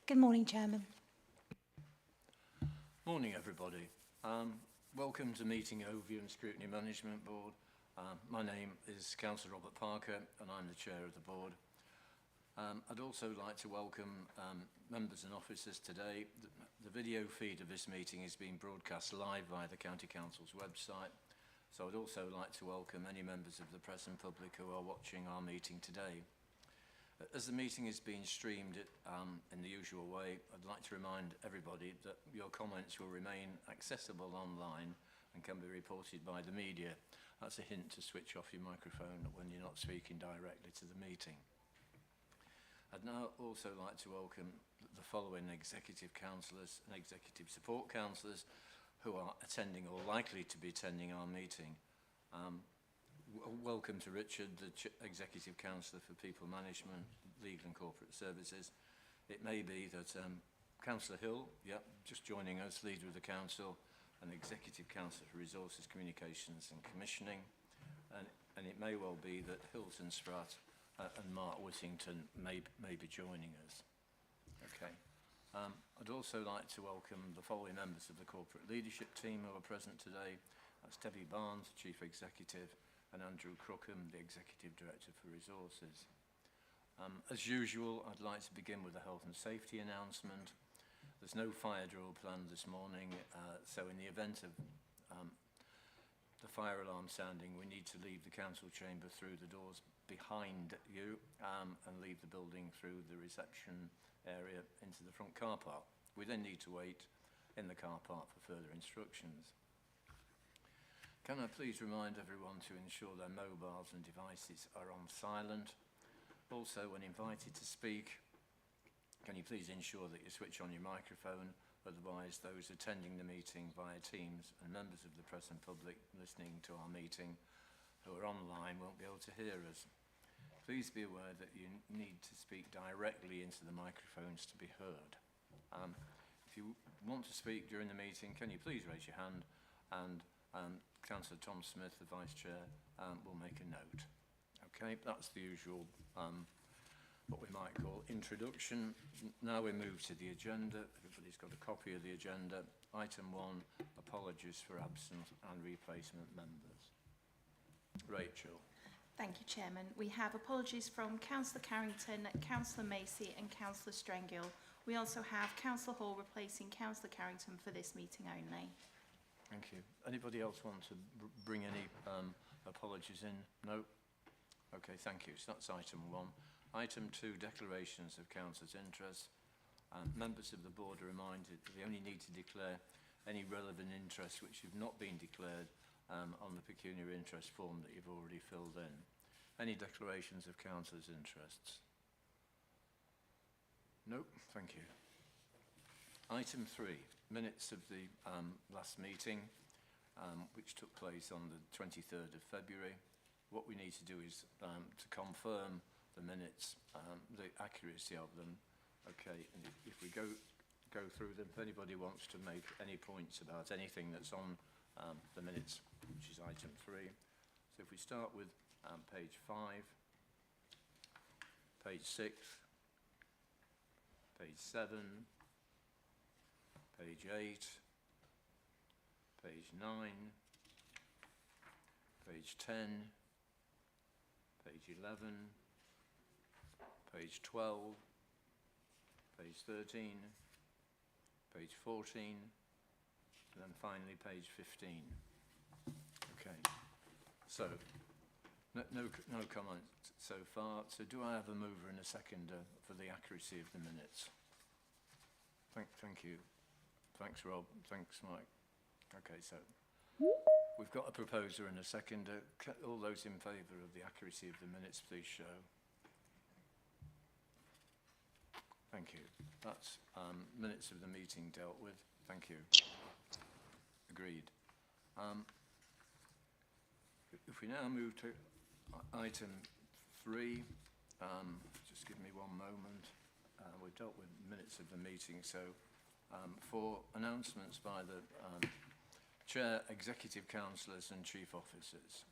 Good morning, Chairman. Morning, everybody. Welcome to meeting Overview and Scrutiny Management Board. My name is Councillor Robert Parker and I'm the Chair of the Board. I'd also like to welcome members and officers today. The video feed of this meeting is being broadcast live via the County Council's website. So I'd also like to welcome any members of the press and public who are watching our meeting today. As the meeting is being streamed in the usual way, I'd like to remind everybody that your comments will remain accessible online and can be reported by the media. That's a hint to switch off your microphone when you're not speaking directly to the meeting. I'd now also like to welcome the following executive councillors and executive support councillors who are attending or likely to be attending our meeting. Welcome to Richard, the Executive Councillor for People Management, Legal and Corporate Services. It may be that Councillor Hill, just joining us, Leader of the Council, and Executive Councillor for Resources, Communications and Commissioning. And it may well be that Hilton Spratt and Mark Whittington may be joining us. Okay. I'd also like to welcome the following members of the corporate leadership team who are present today. That's Debbie Barnes, Chief Executive, and Andrew Crookham, the Executive Director for Resources. As usual, I'd like to begin with a health and safety announcement. There's no fire drill planned this morning, so in the event of the fire alarm sounding, we need to leave the council chamber through the doors behind you and leave the building through the reception area into the front car park. We then need to wait in the car park for further instructions. Can I please remind everyone to ensure their mobiles and devices are on silent? Also, when invited to speak, can you please ensure that you switch on your microphone? Otherwise, those attending the meeting via Teams and members of the press and public listening to our meeting who are online won't be able to hear us. Please be aware that you need to speak directly into the microphones to be heard. If you want to speak during the meeting, can you please raise your hand, and Councillor Tom Smith, the Vice Chair, will make a note. Okay, that's the usual, what we might call introduction. Now we move to the agenda. Everybody's got a copy of the agenda. Item 1, apologies for absent and replacement members. Rachel. Thank you, Chairman. We have apologies from Councillor Carrington, Councillor Macy and Councillor Strengill. We also have Councillor Hall replacing Councillor Carrington for this meeting only. Thank you. Anybody else want to bring any apologies in? No? Okay, thank you. So that's item 1. Item 2, declarations of councillors' interest. Members of the board are reminded that they only need to declare any relevant interests which have not been declared on the pecuniary interest form that you've already filled in. Any declarations of councillors' interests? Nope, thank you. Item 3, minutes of the last meeting, which took place on the 23rd of February. What we need to do is to confirm the minutes, the accuracy of them. Okay, and if we go through them, if anybody wants to make any points about anything that's on the minutes, which is item 3. So if we start with page 5, page 6, page 7, page 8, page 9, page 10, page 11, page 12, page 13, page 14, and then finally page 15. Okay, so no comments so far. So do I have a mover and a seconder for the accuracy of the minutes? Thank you. Thanks, Rob. Thanks, Mike. Okay, so we've got a proposer and a seconder. All those in favour of the accuracy of the minutes, please show. Thank you. That's minutes of the meeting dealt with. Thank you. Agreed. If we now move to item 3, just give me one moment. We've dealt with minutes of the meeting, so for announcements by the Chair, Executive Councillors and Chief Officers,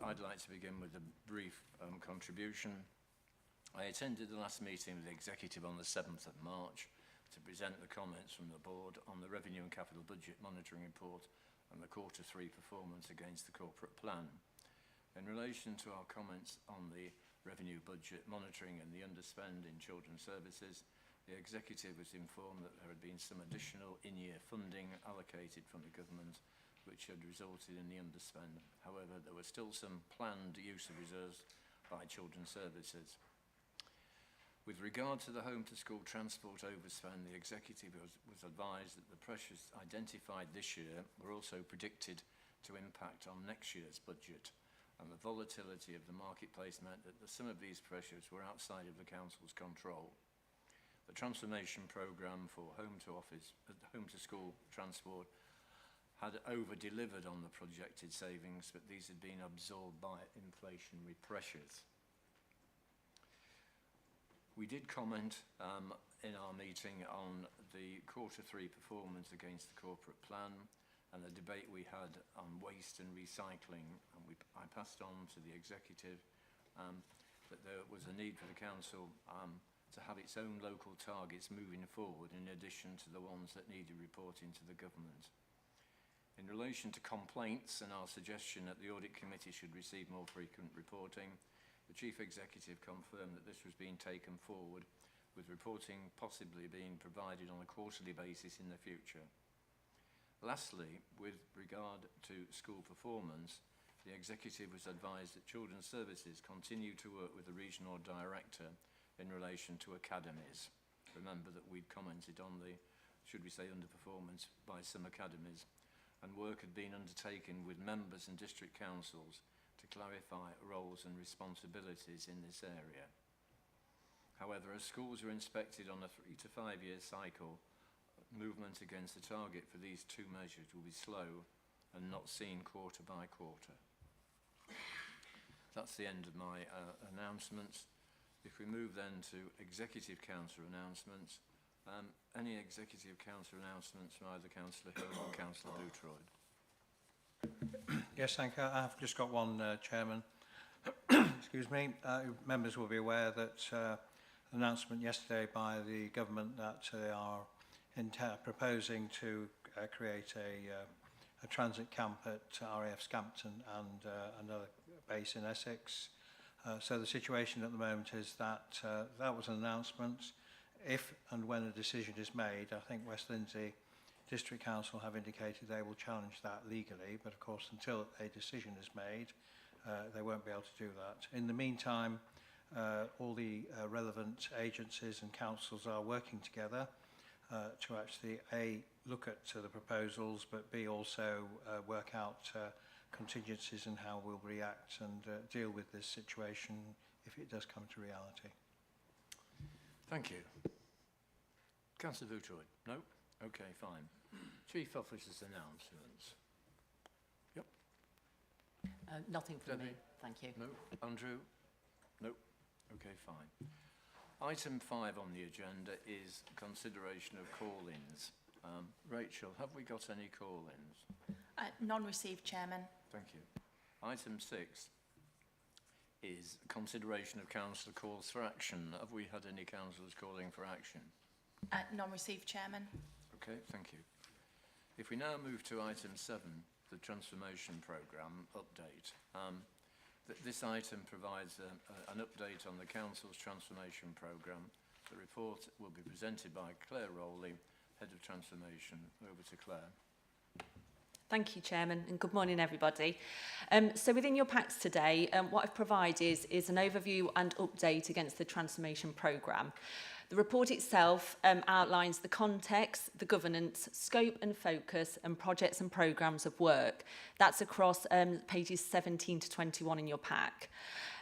I'd like to begin with a brief contribution. I attended the last meeting with the Executive on the 7th of March to present the comments from the Board on the Revenue and Capital Budget Monitoring Report and the Q3 performance against the corporate plan. In relation to our comments on the revenue budget monitoring and the underspend in children's services, the Executive was informed that there had been some additional in-year funding allocated from the government which had resulted in the underspend. However, there was still some planned use of reserves by children's services. With regard to the home-to-school transport overspend, the Executive was advised that the pressures identified this year were also predicted to impact on next year's budget, and the volatility of the marketplace meant that some of these pressures were outside of the Council's control. The transformation programme for home-to-school transport had over-delivered on the projected savings, but these had been absorbed by inflationary pressures. We did comment in our meeting on the Q3 performance against the corporate plan and the debate we had on waste and recycling, and I passed on to the Executive that there was a need for the Council to have its own local targets moving forward in addition to the ones that needed reporting to the government. In relation to complaints and our suggestion that the Audit Committee should receive more frequent reporting, the Chief Executive confirmed that this was being taken forward, with reporting possibly being provided on a quarterly basis in the future. Lastly, with regard to school performance, the Executive was advised that Children's Services continue to work with the Regional Director in relation to academies. Remember that we'd commented on the, should we say, underperformance by some academies, and work had been undertaken with members and district councils to clarify roles and responsibilities in this area. However, as schools are inspected on a 3 to 5 year cycle, movement against the target for these two measures will be slow and not seen quarter by quarter. That's the end of my announcements. If we move then to Executive Council announcements, any Executive Council announcements from either Councillor Hill or Councillor Boothroyd? Yes, thank you. I've just got one, Chairman. Excuse me. Members will be aware that an announcement yesterday by the government that they are proposing to create a transit camp at RAF Scampton and another base in Essex. So the situation at the moment is that that was an announcement. If and when a decision is made, I think West Lindsey District Council have indicated they will challenge that legally, but of course until a decision is made they won't be able to do that. In the meantime, all the relevant agencies and councils are working together to actually A, look at the proposals, but B, also work out contingencies and how we'll react and deal with this situation if it does come to reality. Thank you. Councillor Boothroyd? No? Okay, fine. Chief Officer's announcements. Yep. Nothing from me, thank you. No? Andrew? No? Okay, fine. Item 5 on the agenda is consideration of call-ins. Rachel, have we got any call-ins? None received, Chairman. Thank you. Item 6 is consideration of councillor calls for action. Have we had any councillors calling for action? None received, Chairman. Okay, thank you. If we now move to item 7, the transformation programme update. This item provides an update on the Council's transformation programme. The report will be presented by Claire Rowley, Head of Transformation. Over to Claire. Thank you, Chairman, and good morning, everybody. So within your packs today, what I've provided is an overview and update against the transformation programme. The report itself outlines the context, the governance, scope and focus, and projects and programmes of work. That's across pages 17 to 21 in your pack.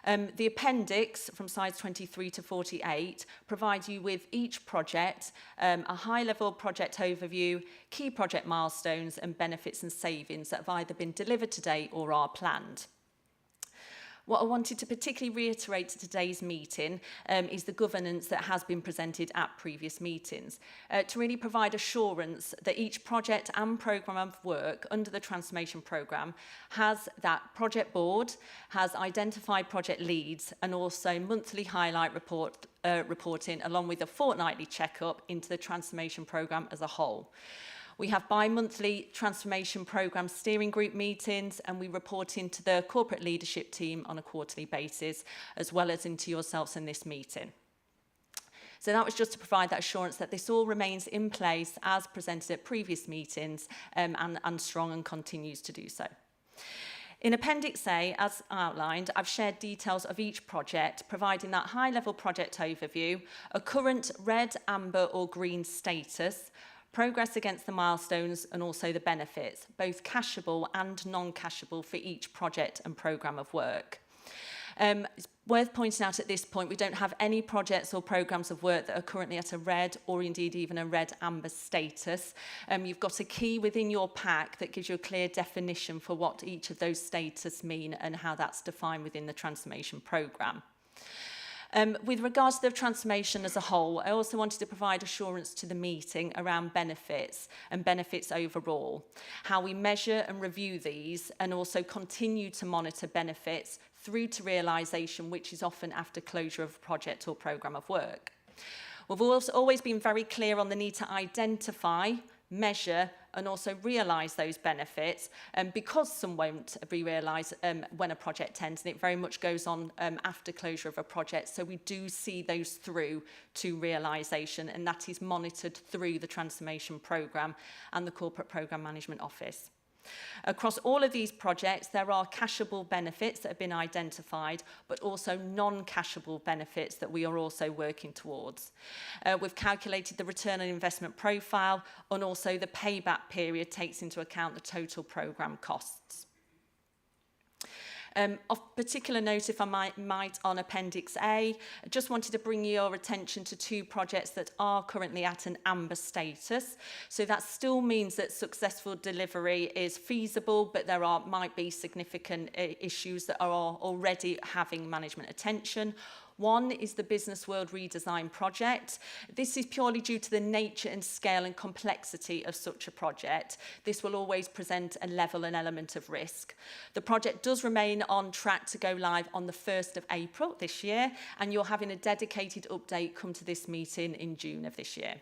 The appendix from slides 23 to 48 provides you with each project, a high-level project overview, key project milestones and benefits and savings that have either been delivered to date or are planned. What I wanted to particularly reiterate to today's meeting is the governance that has been presented at previous meetings, to really provide assurance that each project and programme of work under the transformation programme has that project board, has identified project leads, and also monthly highlight reporting along with a fortnightly check-up into the transformation programme as a whole. We have bi-monthly transformation programme steering group meetings, and we report into the corporate leadership team on a quarterly basis, as well as into yourselves in this meeting. So that was just to provide that assurance that this all remains in place as presented at previous meetings and strong and continues to do so. In Appendix A, as outlined, I've shared details of each project, providing that high-level project overview, a current red, amber or green status, progress against the milestones and also the benefits, both cashable and non-cashable for each project and programme of work. It's worth pointing out at this point, we don't have any projects or programmes of work that are currently at a red or indeed even a red amber status. You've got a key within your pack that gives you a clear definition for what each of those status mean and how that's defined within the transformation programme. With regards to the transformation as a whole, I also wanted to provide assurance to the meeting around benefits and benefits overall, how we measure and review these and also continue to monitor benefits through to realisation, which is often after closure of a project or programme of work. We've also always been very clear on the need to identify, measure and also realise those benefits, because some won't be realised when a project ends, and it very much goes on after closure of a project. So we do see those through to realisation, and that is monitored through the transformation programme and the Corporate Programme Management Office. Across all of these projects, there are cashable benefits that have been identified, but also non-cashable benefits that we are also working towards. We've calculated the return on investment profile, and also the payback period takes into account the total programme costs. Of particular note, if I might, on Appendix A, I just wanted to bring your attention to two projects that are currently at an amber status. So that still means that successful delivery is feasible, but there might be significant issues that are already having management attention. One is the Business World Redesign project. This is purely due to the nature and scale and complexity of such a project. This will always present a level and element of risk. The project does remain on track to go live on the 1st of April this year, and you're having a dedicated update come to this meeting in June of this year.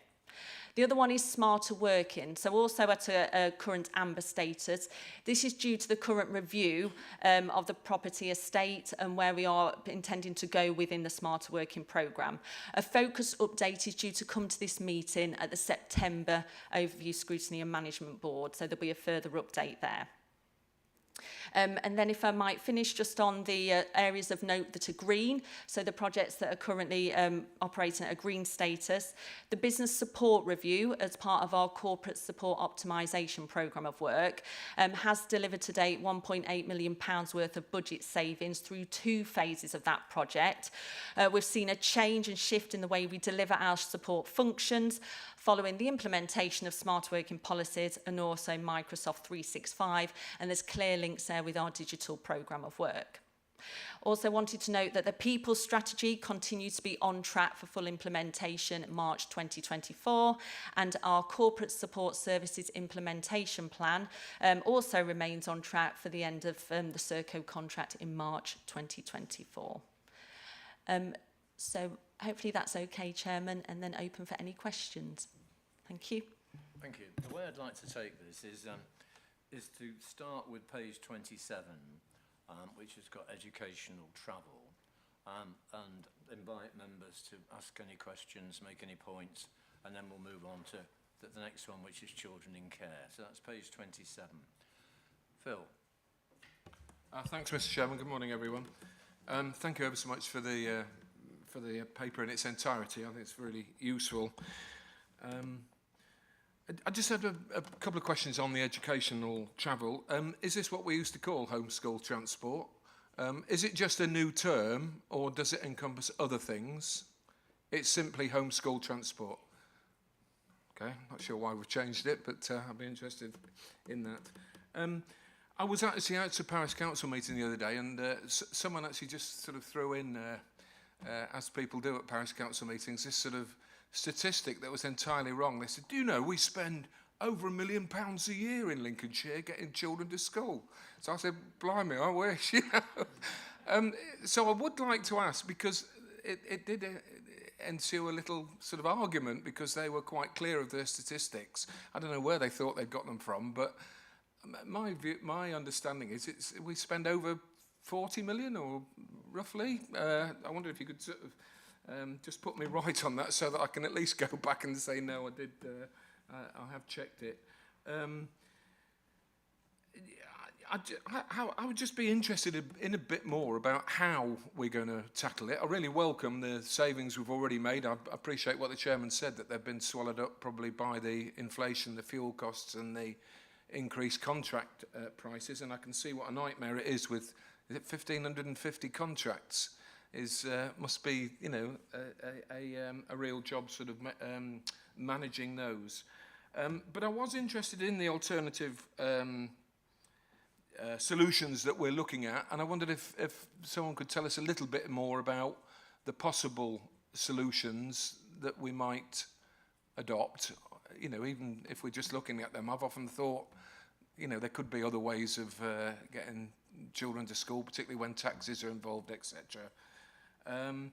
The other one is smarter working, so also at a current amber status. This is due to the current review of the property estate and where we are intending to go within the smarter working programme. A focus update is due to come to this meeting at the September Overview Scrutiny and Management Board, so there'll be a further update there. And then if I might finish just on the areas of note that are green, so the projects that are currently operating at a green status. The business support review as part of our corporate support optimisation programme of work has delivered to date £1.8 million worth of budget savings through 2 phases of that project. We've seen a change and shift in the way we deliver our support functions following the implementation of smart working policies and also Microsoft 365, and there's clear links there with our digital programme of work. Also wanted to note that the people strategy continues to be on track for full implementation in March 2024, and our corporate support services implementation plan also remains on track for the end of the Serco contract in March 2024. So hopefully that's okay, Chairman, and then open for any questions. Thank you. Thank you. The way I'd like to take this is to start with page 27, which has got educational travel, and invite members to ask any questions, make any points, and then we'll move on to the next one, which is children in care. So that's page 27. Phil. Thanks, Mr. Chairman. Good morning, everyone. Thank you ever so much for the paper in its entirety. I think it's really useful. I just had a couple of questions on the educational travel. Is this what we used to call homeschool transport? Is it just a new term, or does it encompass other things? It's simply homeschool transport. Okay, not sure why we've changed it, but I'd be interested in that. I was actually out to Paris Council meeting the other day, and someone actually just sort of threw in, as people do at Paris Council meetings, this sort of statistic that was entirely wrong. They said, do you know, we spend over £1 million a year in Lincolnshire getting children to school. So I said, blimey, I wish, you know. So I would like to ask, because it did ensue a little sort of argument, because they were quite clear of their statistics. I don't know where they thought they'd got them from, but my understanding is we spend over 40 million, or roughly. I wonder if you could sort of just put me right on that, so that I can at least go back and say, no, I did, I have checked it. I would just be interested in a bit more about how we're going to tackle it. I really welcome the savings we've already made. I appreciate what the chairman said, that they've been swallowed up probably by the inflation, the fuel costs, and the increased contract prices. And I can see what a nightmare it is with 1,550 contracts. Must be, you know, a real job sort of managing those. But I was interested in the alternative solutions that we're looking at, and I wondered if someone could tell us a little bit more about the possible solutions that we might adopt. You know, even if we're just looking at them, I've often thought, you know, there could be other ways of getting children to school, particularly when taxes are involved, etc. And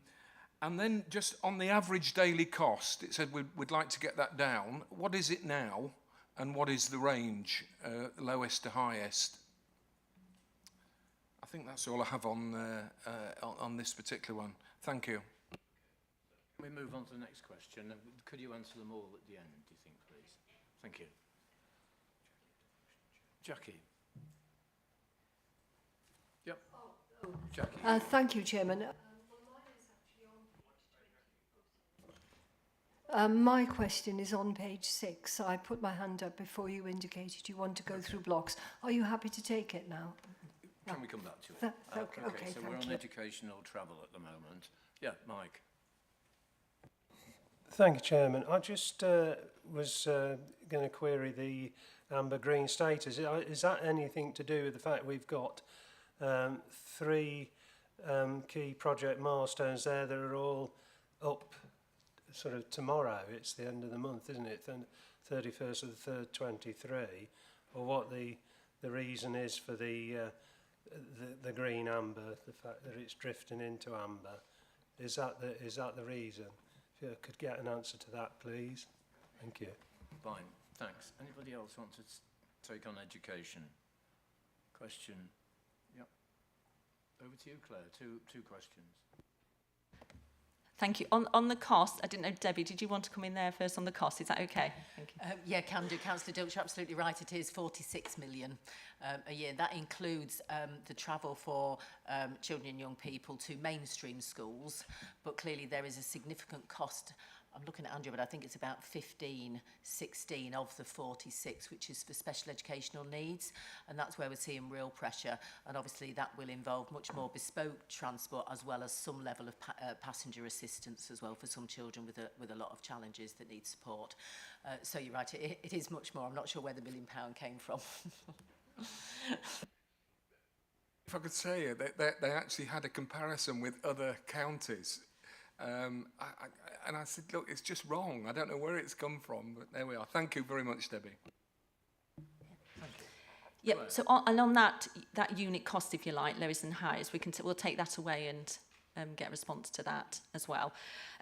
then just on the average daily cost, it said we'd like to get that down. What is it now, and what is the range, lowest to highest? I think that's all I have on this particular one. Thank you. Can we move on to the next question? Could you answer them all at the end, do you think, please? Thank you. Jackie. Yep. Jackie. Thank you, Chairman. My question is on page 6. I put my hand up before you indicated you want to go through blocks. Are you happy to take it now? Can we come back to it? Okay, so we're on educational travel at the moment. Yeah, Mike. Thank you, Chairman. I just was going to query the amber green status. Is that anything to do with the fact we've got 3 key project milestones there that are all up sort of tomorrow? It's the end of the month, isn't it? 31st of the 3rd, 23. Or what the reason is for the green amber, the fact that it's drifting into amber. Is that the reason? If you could get an answer to that, please. Thank you. Fine, thanks. Anybody else want to take on education? Question? Yep. Over to you, Claire. Two questions. Thank you. On the cost, I didn't know, Debbie, did you want to come in there first on the cost? Is that okay? Thank you. Yeah, can do. Councillor Dilch, you're absolutely right. It is 46 million a year. That includes the travel for children and young people to mainstream schools, but clearly there is a significant cost. I'm looking at Andrew, but I think it's about 16 of the 46, which is for special educational needs. And that's where we're seeing real pressure. And obviously that will involve much more bespoke transport, as well as some level of passenger assistance as well for some children with a lot of challenges that need support. So you're right, it is much more. I'm not sure where the £1 million came from. If I could say they actually had a comparison with other counties. And I said, look, it's just wrong. I don't know where it's come from, but there we are. Thank you very much, Debbie. Yep. So on that unit cost, if you like, lowest and highest, we'll take that away and get a response to that as well.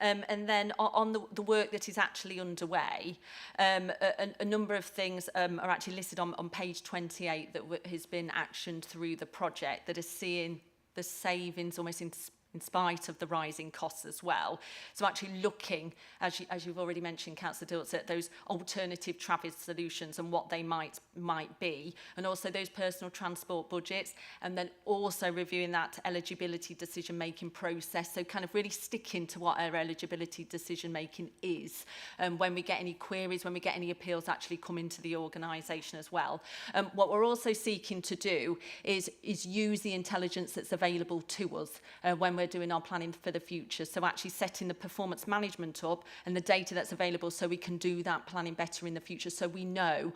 And then on the work that is actually underway, a number of things are actually listed on page 28 that has been actioned through the project that are seeing the savings almost in spite of the rising costs as well. So actually looking, as you've already mentioned, Councillor Dilts, at those alternative travel solutions and what they might be, and also those personal transport budgets, and then also reviewing that eligibility decision-making process. So kind of really sticking to what our eligibility decision-making is. When we get any queries, when we get any appeals actually come into the organisation as well. What we're also seeking to do is use the intelligence that's available to us when we're we're doing our planning for the future. So actually setting the performance management up and the data that's available so we can do that planning better in the future, so we know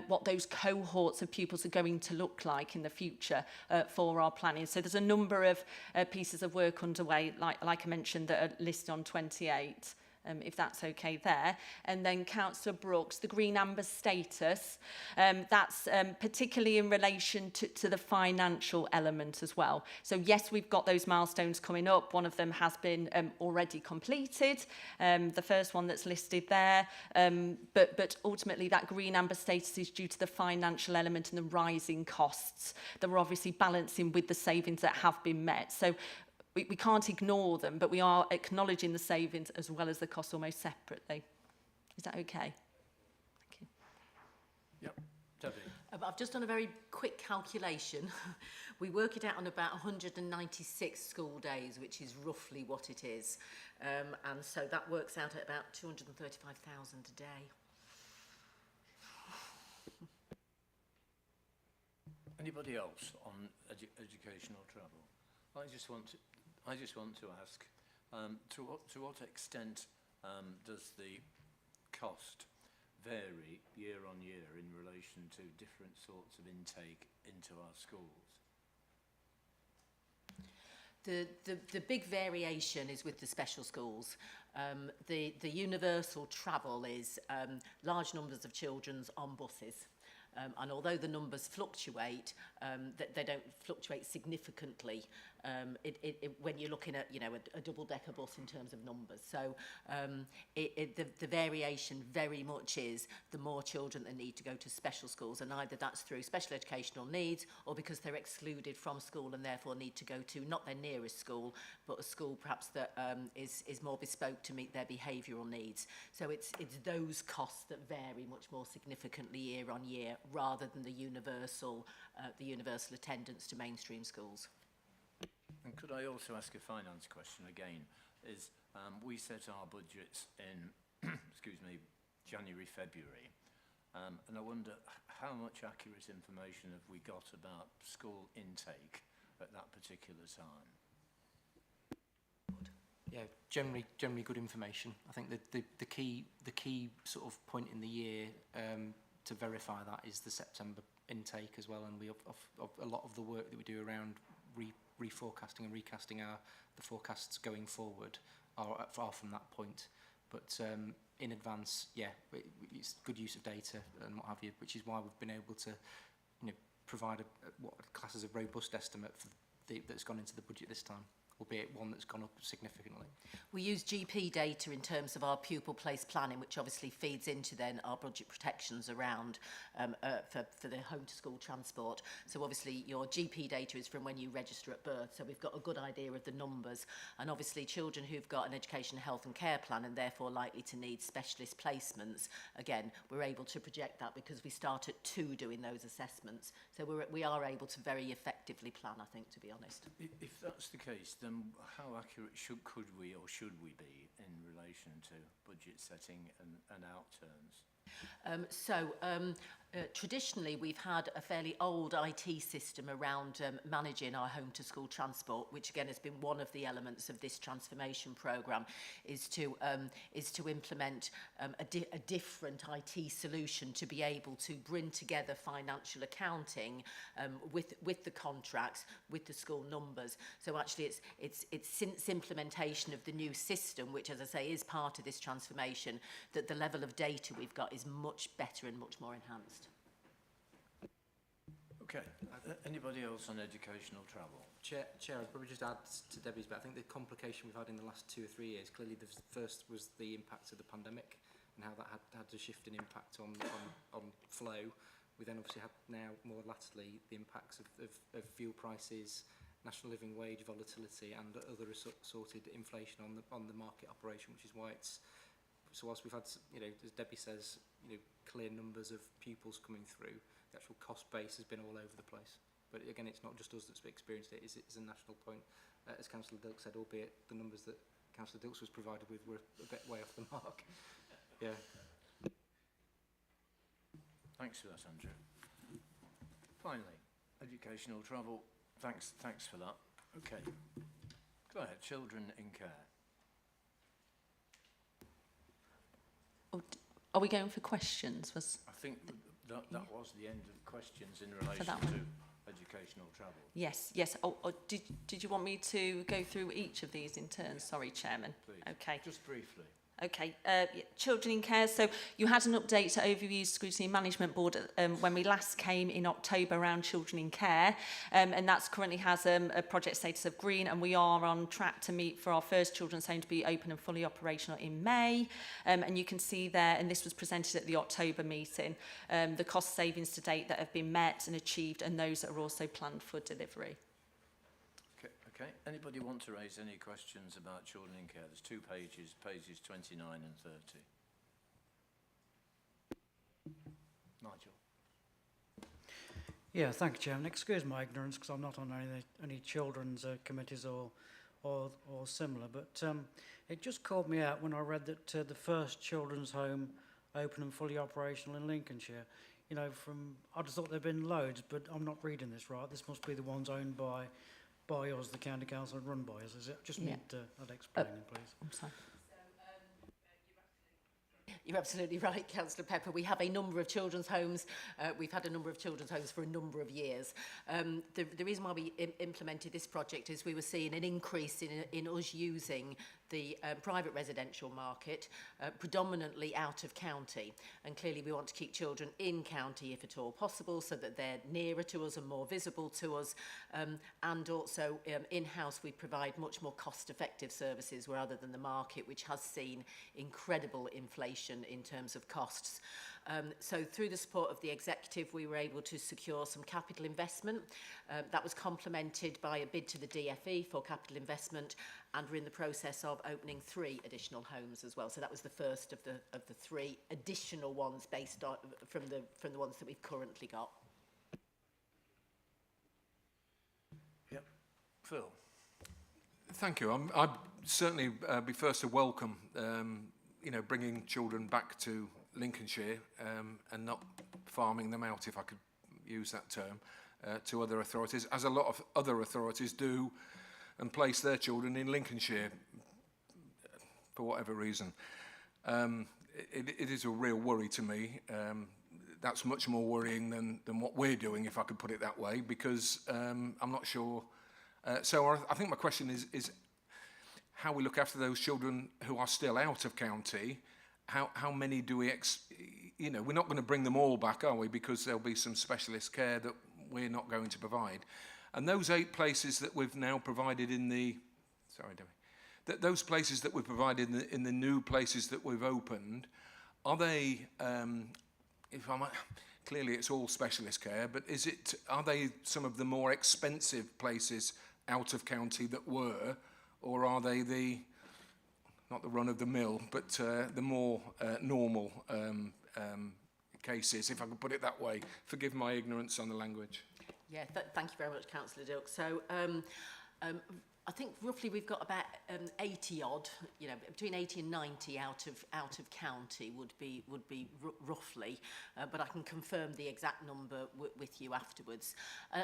what those cohorts of pupils are going to look like in the future for our planning. So there's a number of pieces of work underway, like I mentioned, that are listed on 28. If that's okay there. And then Councillor Brooks, the green amber status, that's particularly in relation to the financial element as well. So yes, we've got those milestones coming up. One of them has been already completed, the first one that's listed there. But ultimately that green amber status is due to the financial element and the rising costs that we're obviously balancing with the savings that have been met. So we can't ignore them, but we are acknowledging the savings as well as the costs almost separately. Is that okay? Thank you. Yep. Debbie. I've just done a very quick calculation. We work it out on about 196 school days, which is roughly what it is. And so that works out at about 235,000 a day. Anybody else on educational travel? I just want to ask, to what extent does the cost vary year on year in relation to different sorts of intake into our schools? The big variation is with the special schools. The universal travel is large numbers of children on buses. And although the numbers fluctuate, they don't fluctuate significantly when you're looking at, you know, a double-decker bus in terms of numbers. So the variation very much is the more children that need to go to special schools, and either that's through special educational needs or because they're excluded from school and therefore need to go to not their nearest school, but a school perhaps that is more bespoke to meet their behavioural needs. So it's those costs that vary much more significantly year on year, rather than the universal attendance to mainstream schools. And could I also ask a finance question again? Is we set our budgets in, excuse me, January, February, and I wonder how much accurate information have we got about school intake at that particular time? Yeah, generally good information. I think that the key sort of point in the year to verify that is the September intake as well, and we of a lot of the work that we do around reforecasting and recasting the forecasts going forward are from that point. But in advance, yeah, it's good use of data and what have you, which is why we've been able to, you know, provide what class as a robust estimate for that's gone into the budget this time, albeit one that's gone up significantly. We use GP data in terms of our pupil place planning, which obviously feeds into then our budget protections around for the home to school transport. So obviously your GP data is from when you register at birth, so we've got a good idea of the numbers. And obviously children who've got an education, health and care plan and therefore likely to need specialist placements, again, we're able to project that because we start at 2 doing those assessments. So we are able to very effectively plan, I think, to be honest. If that's the case, then how accurate could we or should we be in relation to budget setting and outturns? Traditionally, we've had a fairly old IT system around managing our home to school transport, which again has been one of the elements of this transformation programme, is to implement a different IT solution to be able to bring together financial accounting with the contracts, with the school numbers. So actually it's since implementation of the new system, which as I say is part of this transformation, that the level of data we've got is much better and much more enhanced. Okay. Anybody else on educational travel? Chair, I'd probably just add to Debbie's, but I think the complication we've had in the last 2 or 3 years, clearly the first was the impact of the pandemic and how that had to shift an impact on flow. We then obviously have now more latterly the impacts of fuel prices, national living wage volatility and other assorted inflation on the market operation, which is why it's, so whilst we've had, you know, as Debbie says, you know, clear numbers of pupils coming through, the actual cost base has been all over the place. But again, it's not just us that's experienced it, it's a national point. As Councillor Dilks said, albeit the numbers that Councillor Dilks was provided with were a bit way off the mark. Yeah. Thanks for that, Andrew. Finally, educational travel. Thanks for that. Okay. Go ahead, children in care. Are we going for questions? I think that was the end of questions in relation that to one. educational travel. Yes. Did you want me to go through each of these in turn? Sorry, Chairman. Please. Okay. Just briefly. Okay, children in care. So you had an update to Overview Scrutiny Management Board when we last came in October around children in care, and that's currently has a project status of green, and we are on track to meet for our first children's home to be open and fully operational in May. And you can see there, and this was presented at the October meeting, the cost savings to date that have been met and achieved, and those that are also planned for delivery. Okay. Anybody want to raise any questions about children in care? There's 2 pages, pages 29 and 30. Nigel. Yeah, thank you, Chairman. Excuse my ignorance because I'm not on any children's committees or similar, but it just caught me out when I read that the first children's home open and fully operational in Lincolnshire. You know, I just thought there'd been loads, but I'm not reading this right. This must be the ones owned by us, the county council, and run by us, is it? Just need that explaining, please. I'm sorry. You're absolutely right, Councillor Pepper. We have a number of children's homes. We've had a number of children's homes for a number of years. The reason why we implemented this project is we were seeing an increase in us using the private residential market, predominantly out of county. And clearly we want to keep children in county if at all possible, so that they're nearer to us and more visible to us. And also in-house we provide much more cost-effective services rather than the market, which has seen incredible inflation in terms of costs. So through the support of the executive, we were able to secure some capital investment. That was complemented by a bid to the DFE for capital investment, and we're in the process of opening 3 additional homes as well. So that was the first of the 3 additional ones based on from the ones that we've currently got. Yep. Phil. Thank you. I'd certainly be first to welcome, bringing children back to Lincolnshire and not farming them out, if I could use that term, to other authorities, as a lot of other authorities do and place their children in Lincolnshire for whatever reason. It is a real worry to me. That's much more worrying than what we're doing, if I could put it that way, because I'm not sure. So I think my question is how we look after those children who are still out of county. How many do we, we're not going to bring them all back, are we? Because there'll be some specialist care that we're not going to provide. And those 8 places that we've now provided in the, those places that we've provided in the new places that we've opened, are they, clearly it's all specialist care, but are they some of the more expensive places out of county that were, or are they not the run-of-the-mill, but the more normal cases, if I could put it that way? Forgive my ignorance on the language. Yeah, thank you very much, Councillor Dilk. So I think roughly we've got about 80 odd, between 80 and 90 out of county would be roughly, but I can confirm the exact number with you afterwards.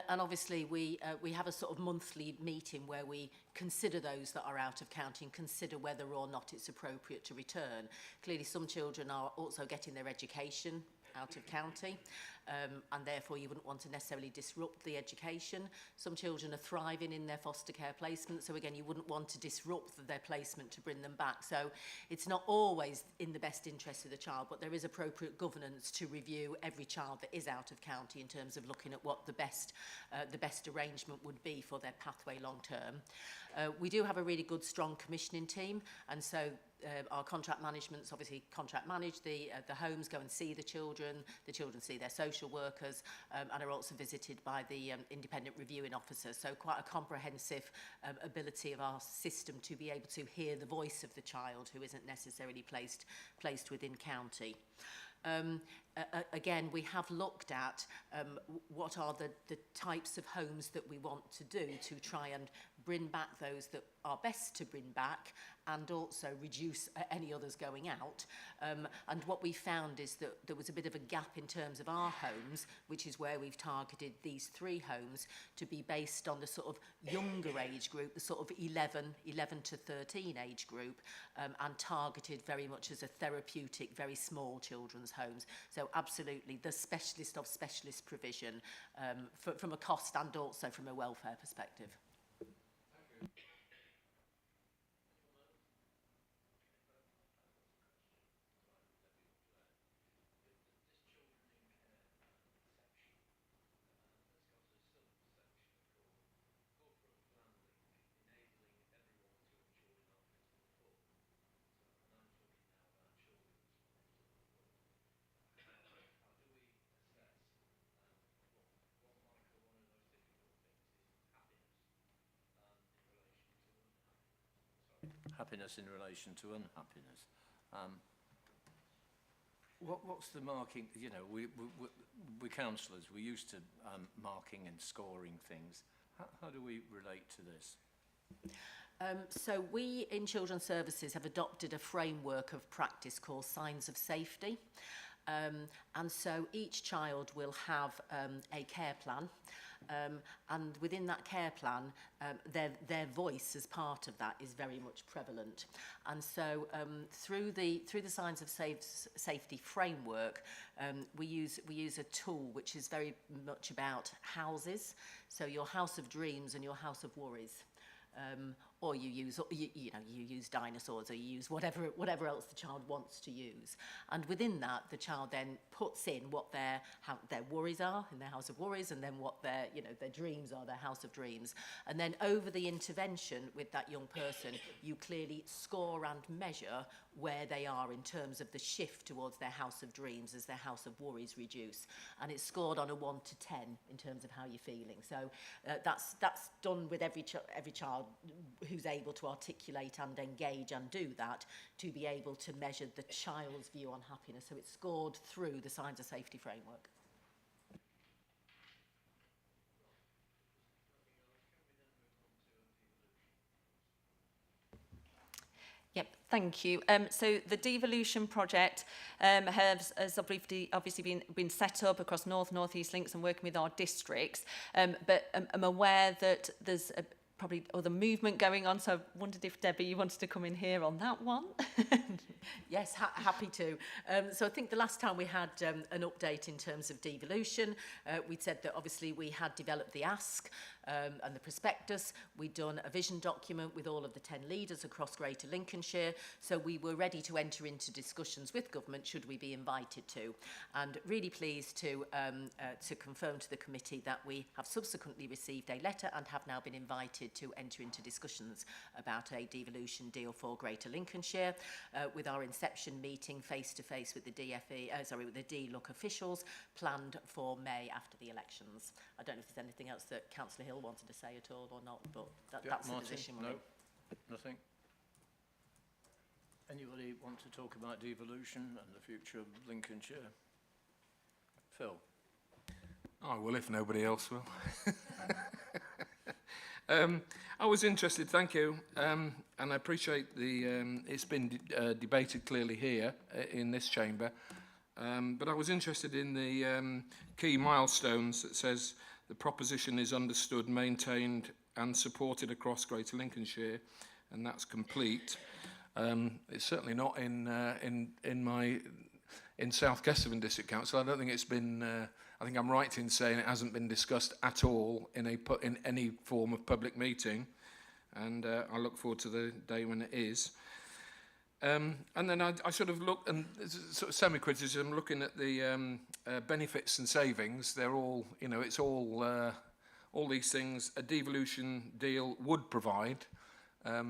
And obviously we have a sort of monthly meeting where we consider those that are out of county and consider whether or not it's appropriate to return. Clearly some children are also getting their education out of county, and therefore you wouldn't want to necessarily disrupt the education. Some children are thriving in their foster care placement, so again you wouldn't want to disrupt their placement to bring them back. So it's not always in the best interest of the child, but there is appropriate governance to review every child that is out of county in terms of looking at what the best arrangement would be for their pathway long term. We do have a really good, strong commissioning team, and so our contract management's obviously contract manage the homes, go and see the children see their social workers, and are also visited by the independent reviewing officer. So quite a comprehensive ability of our system to be able to hear the voice of the child who isn't necessarily placed within county. again, we have looked at what are the types of homes that we want to do to try and bring back those that are best to bring back and also reduce any others going out. And what we found is that there was a bit of a gap in terms of our homes, which is where we've targeted these 3 homes to be based on the sort of younger age group, the sort of 11 to 13 age group, and targeted very much as a therapeutic, very small children's homes. So absolutely the specialist of specialist provision from a cost and also from a welfare perspective. Happiness in relation to unhappiness. What's the marking? You know, we counsellors, we're used to marking and scoring things. How do we relate to this? So we in Children's Services have adopted a framework of practice called Signs of Safety. And so each child will have a care plan. And within that care plan, their voice as part of that is very much prevalent. And so through the Signs of Safety framework, we use a tool which is very much about houses. So your house of dreams and your house of worries. Or you use dinosaurs, or you use whatever else the child wants to use. And within that, the child then puts in what their worries are in their house of worries, and then what their dreams are, their house of dreams. And then over the intervention with that young person, you clearly score and measure where they are in terms of the shift towards their house of dreams as their house of worries reduce. And it's scored on a 1 to 10 in terms of how you're feeling. So that's done with every child who's able to articulate and engage and do that, to be able to measure the child's view on happiness. So it's scored through the Signs of Safety framework. Yep, thank you. So the devolution project has obviously been set up across North East Links and working with our districts. But I'm aware that there's probably other movement going on, so I wondered if Debbie, you wanted to come in here on that one. Yes, happy to. So I think the last time we had an update in terms of devolution, we'd said that obviously we had developed the ask and the prospectus. We'd done a vision document with all of the 10 leaders across Greater Lincolnshire, so we were ready to enter into discussions with government should we be invited to. And really pleased to confirm to the committee that we have subsequently received a letter and have now been invited to enter into discussions about a devolution deal for Greater Lincolnshire, with our inception meeting face-to-face with the with the DLUC officials planned for May after the elections. I don't know if there's anything else that Councillor Hill wanted to say at all or not, but that's Martin, the position we're in. Nothing. Anybody want to talk about devolution and the future of Lincolnshire? Phil? I will if nobody else will. I was interested, thank you, and I appreciate it's been debated clearly here in this chamber, but I was interested in the key milestones that says the proposition is understood, maintained and supported across Greater Lincolnshire, and that's complete. It's certainly not in South Kesteven District Council. I don't think it's been. I think I'm right in saying it hasn't been discussed at all in any form of public meeting, and I look forward to the day when it is. And then I sort of look, and sort of semi-criticism, looking at the benefits and savings. They're all, it's all these things a devolution deal would provide. I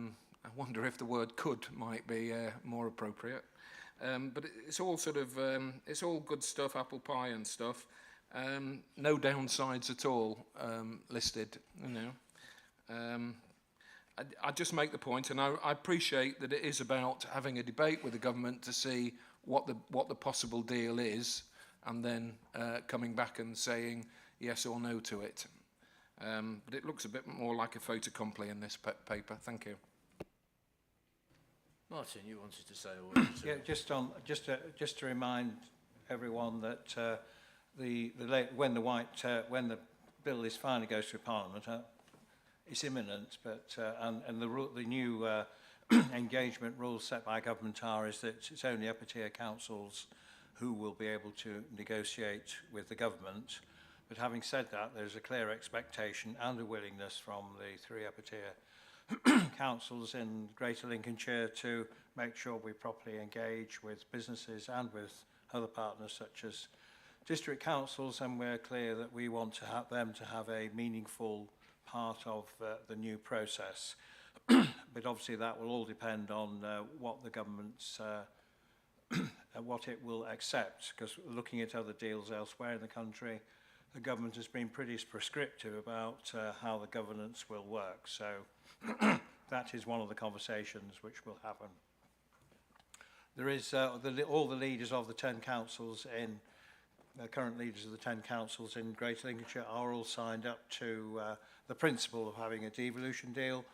wonder if the word could might be more appropriate. But it's all sort of, it's all good stuff, apple pie and stuff. No downsides at all listed, I just make the point, and I appreciate that it is about having a debate with the government to see what the possible deal is, and then coming back and saying yes or no to it. But it looks a bit more like a fait accompli in this paper. Thank you. Martin, you wanted to say a word? Yeah, just to remind everyone that when the bill is finally goes through Parliament, it's imminent. But the new engagement rules set by government is that it's only upper tier councils who will be able to negotiate with the government. But having said that, there's a clear expectation and a willingness from the 3 upper tier councils in Greater Lincolnshire to make sure we properly engage with businesses and with other partners such as district councils, and we're clear that we want to have them to have a meaningful part of the new process. But obviously that will all depend on what the government's what it will accept, because looking at other deals elsewhere in the country, the government has been pretty prescriptive about how the governance will work. So that is one of the conversations which will happen. There is all the leaders of the 10 councils in current leaders of the 10 councils in Greater Lincolnshire are all signed up to the principle of having a devolution deal,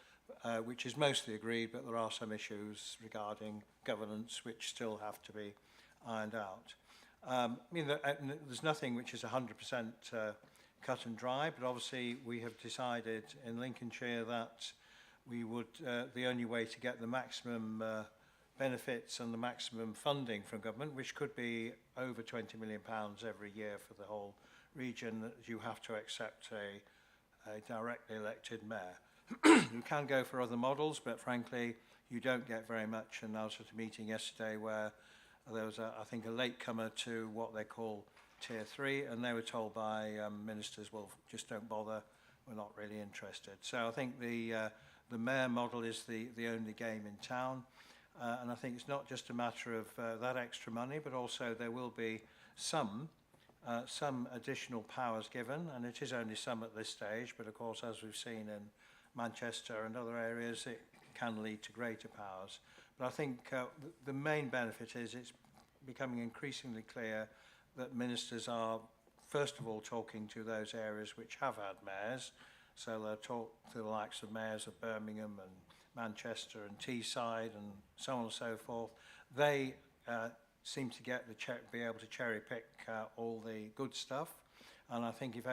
which is mostly agreed, but there are some issues regarding governance which still have to be ironed out. I mean, there's nothing which is 100% cut and dry, but obviously we have decided in Lincolnshire that we would, the only way to get the maximum benefits and the maximum funding from government, which could be over £20 million every year for the whole region, that you have to accept a directly elected mayor. You can go for other models, but frankly, you don't get very much. And I was at a meeting yesterday where there was, I think, a latecomer to what they call Tier 3, and they were told by ministers, well, just don't bother, we're not really interested. So I think the mayor model is the only game in town. And I think it's not just a matter of that extra money, but also there will be some additional powers given, and it is only some at this stage, but of course, as we've seen in Manchester and other areas, it can lead to greater powers. But I think the main benefit is it's becoming increasingly clear that ministers are, first of all, talking to those areas which have had mayors. So they'll talk to the likes of mayors of Birmingham and Manchester and Teesside and so on and so forth. They seem to get be able to cherry pick all the good stuff. And I think if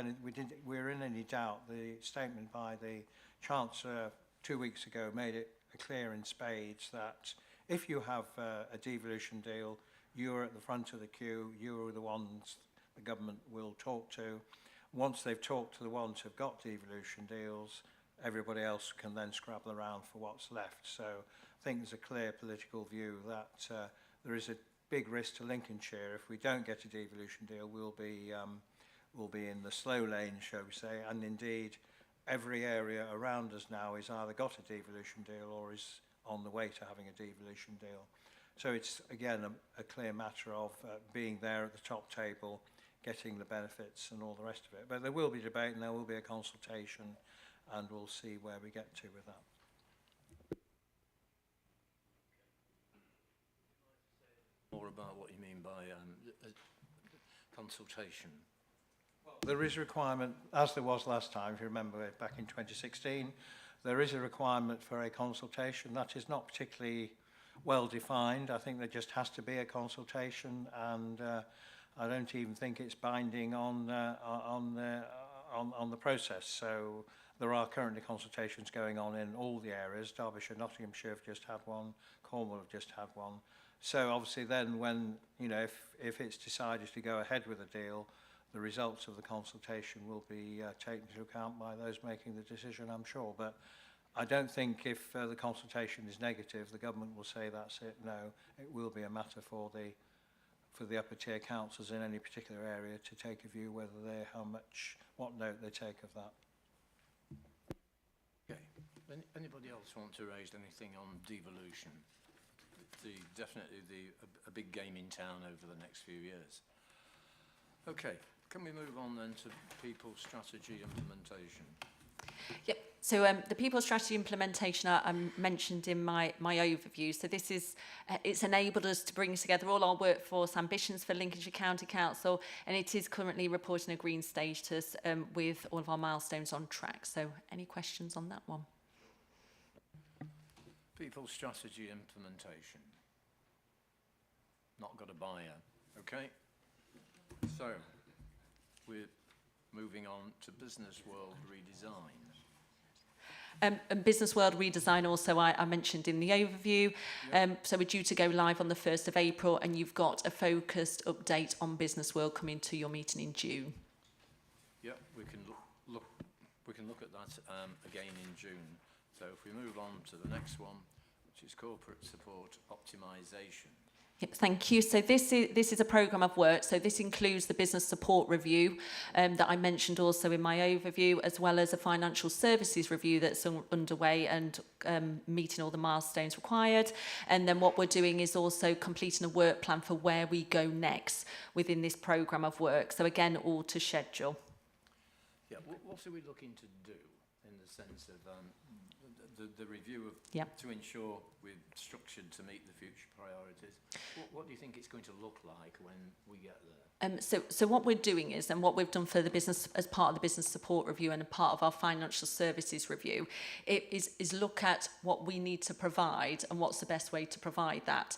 we're in any doubt, the statement by the Chancellor 2 weeks ago made it clear in spades that if you have a devolution deal, you're at the front of the queue, you're the ones the government will talk to. Once they've talked to the ones who've got devolution deals, everybody else can then scrabble around for what's left. So I think there's a clear political view that there is a big risk to Lincolnshire. If we don't get a devolution deal, we'll be in the slow lane, shall we say, and indeed every area around us now is either got a devolution deal or is on the way to having a devolution deal. So it's, again, a clear matter of being there at the top table, getting the benefits and all the rest of it. But there will be debate and there will be a consultation, and we'll see where we get to with that. More about what you mean by consultation. There is a requirement, as there was last time, if you remember back in 2016, there is a requirement for a consultation. That is not particularly well defined. I think there just has to be a consultation, and I don't even think it's binding on the process. So there are currently consultations going on in all the areas. Derbyshire, Nottinghamshire have just had one. Cornwall have just had one. So obviously then when, you know, if it's decided to go ahead with a deal, the results of the consultation will be taken into account by those making the decision, I'm sure. But I don't think if the consultation is negative, the government will say that's it. No, it will be a matter for the upper tier councils in any particular area to take a view whether what note they take of that. Okay. Anybody else want to raise anything on devolution? Definitely a big game in town over the next few years. Okay. Can we move on then to people's strategy implementation? Yep. So the people strategy implementation I mentioned in my overview. So this is, it's enabled us to bring together all our workforce ambitions for Lincolnshire County Council, and it is currently reporting a green status with all of our milestones on track. So any questions on that one? People strategy implementation. Not got a buyer. Okay. So we're moving on to Business World Redesign. And Business World Redesign also I mentioned in the overview. So we're due to go live on the 1st of April, and you've got a focused update on Business World coming to your meeting in June. Yep, we can look at that again in June. So if we move on to the next one, which is corporate support optimisation. Yep, thank you. So this is a programme of work. So this includes the business support review that I mentioned also in my overview, as well as a financial services review that's underway and meeting all the milestones required. And then what we're doing is also completing a work plan for where we go next within this programme of work. So again, all to schedule. Yeah, what are we looking to do in the sense of the review of to ensure we're structured to meet the future priorities? What do you think it's going to look like when we get there? So what we're doing is, and what we've done for the business as part of the business support review and a part of our financial services review, it is look at what we need to provide and what's the best way to provide that.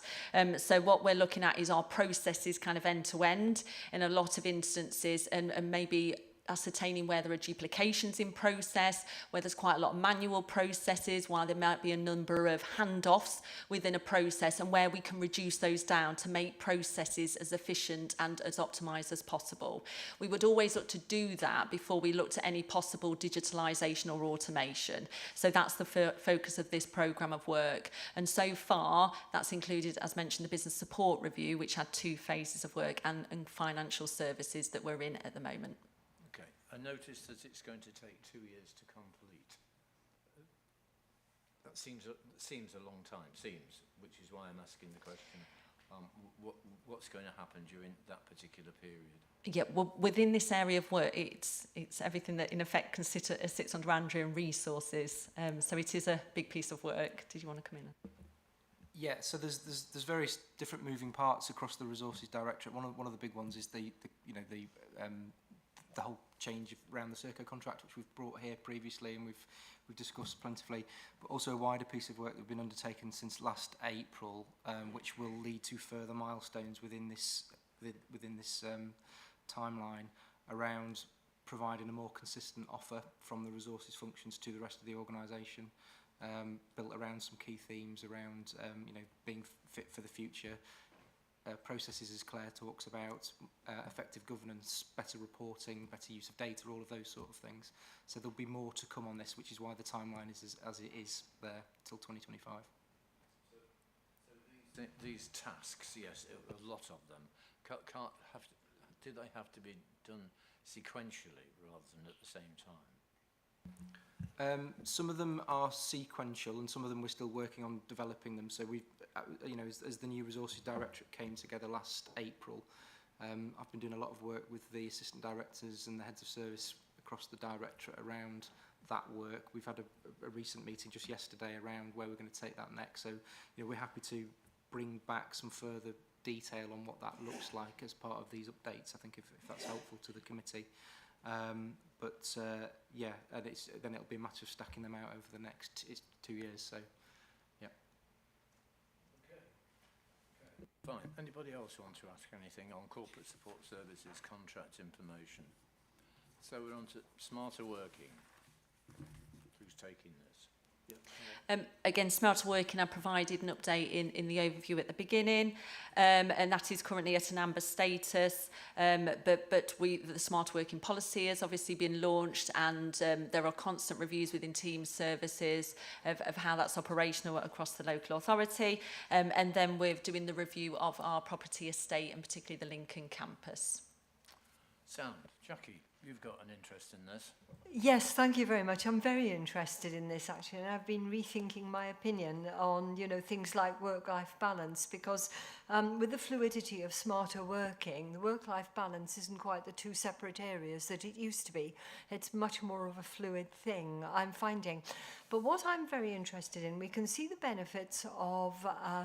So what we're looking at is our processes kind of end to end in a lot of instances, and maybe ascertaining where there are duplications in process, where there's quite a lot of manual processes, while there might be a number of handoffs within a process, and where we can reduce those down to make processes as efficient and as optimised as possible. We would always look to do that before we looked at any possible digitalisation or automation. So that's the focus of this programme of work. And so far, that's included, as mentioned, the business support review, which had 2 phases of work, and financial services that we're in at the moment. I noticed that it's going to take 2 years to complete. That seems a long time, which is why I'm asking the question, what's going to happen during that particular period? Yeah, well, within this area of work, it's everything that in effect sits under Andrew and resources. So it is a big piece of work. Did you want to come in? Yeah, so there's various different moving parts across the Resources Directorate. One of the big ones is the whole change around the Serco contract, which we've brought here previously and we've discussed plentifully, but also a wider piece of work that we've been undertaken since last April, which will lead to further milestones within this timeline around providing a more consistent offer from the resources functions to the rest of the organisation, built around some key themes around being fit for the future. Processes, as Claire talks about, effective governance, better reporting, better use of data, all of those sort of things. So there'll be more to come on this, which is why the timeline is as it is there till 2025. So these tasks, yes, a lot of them, do they have to be done sequentially rather than at the same time? Some of them are sequential, and some of them we're still working on developing them. So we've, as the new Resources Directorate came together last April, I've been doing a lot of work with the assistant directors and the heads of service across the directorate around that work. We've had a recent meeting just yesterday around where we're going to take that next. So, we're happy to bring back some further detail on what that looks like as part of these updates. I think if that's helpful to the committee. Yeah, and then it'll be a matter of stacking them out over the next 2 years. So, yeah. Okay. Fine. Anybody else want to ask anything on corporate support services contract information? So we're on to smarter working. Who's taking this? Yep. Again, Smarter Working, I provided an update in the overview at the beginning, and that is currently at an amber status, but the Smarter Working policy has obviously been launched, and there are constant reviews within team services of how that's operational across the local authority, and then we're doing the review of our property estate and particularly the Lincoln campus. Sound. Jackie? you've got an interest in this. Yes, thank you very much. I'm very interested in this actually, and I've been rethinking my opinion on, things like work-life balance, because with the fluidity of smarter working, the work-life balance isn't quite the two separate areas that it used to be. It's much more of a fluid thing, I'm finding. But what I'm very interested in, we can see the benefits of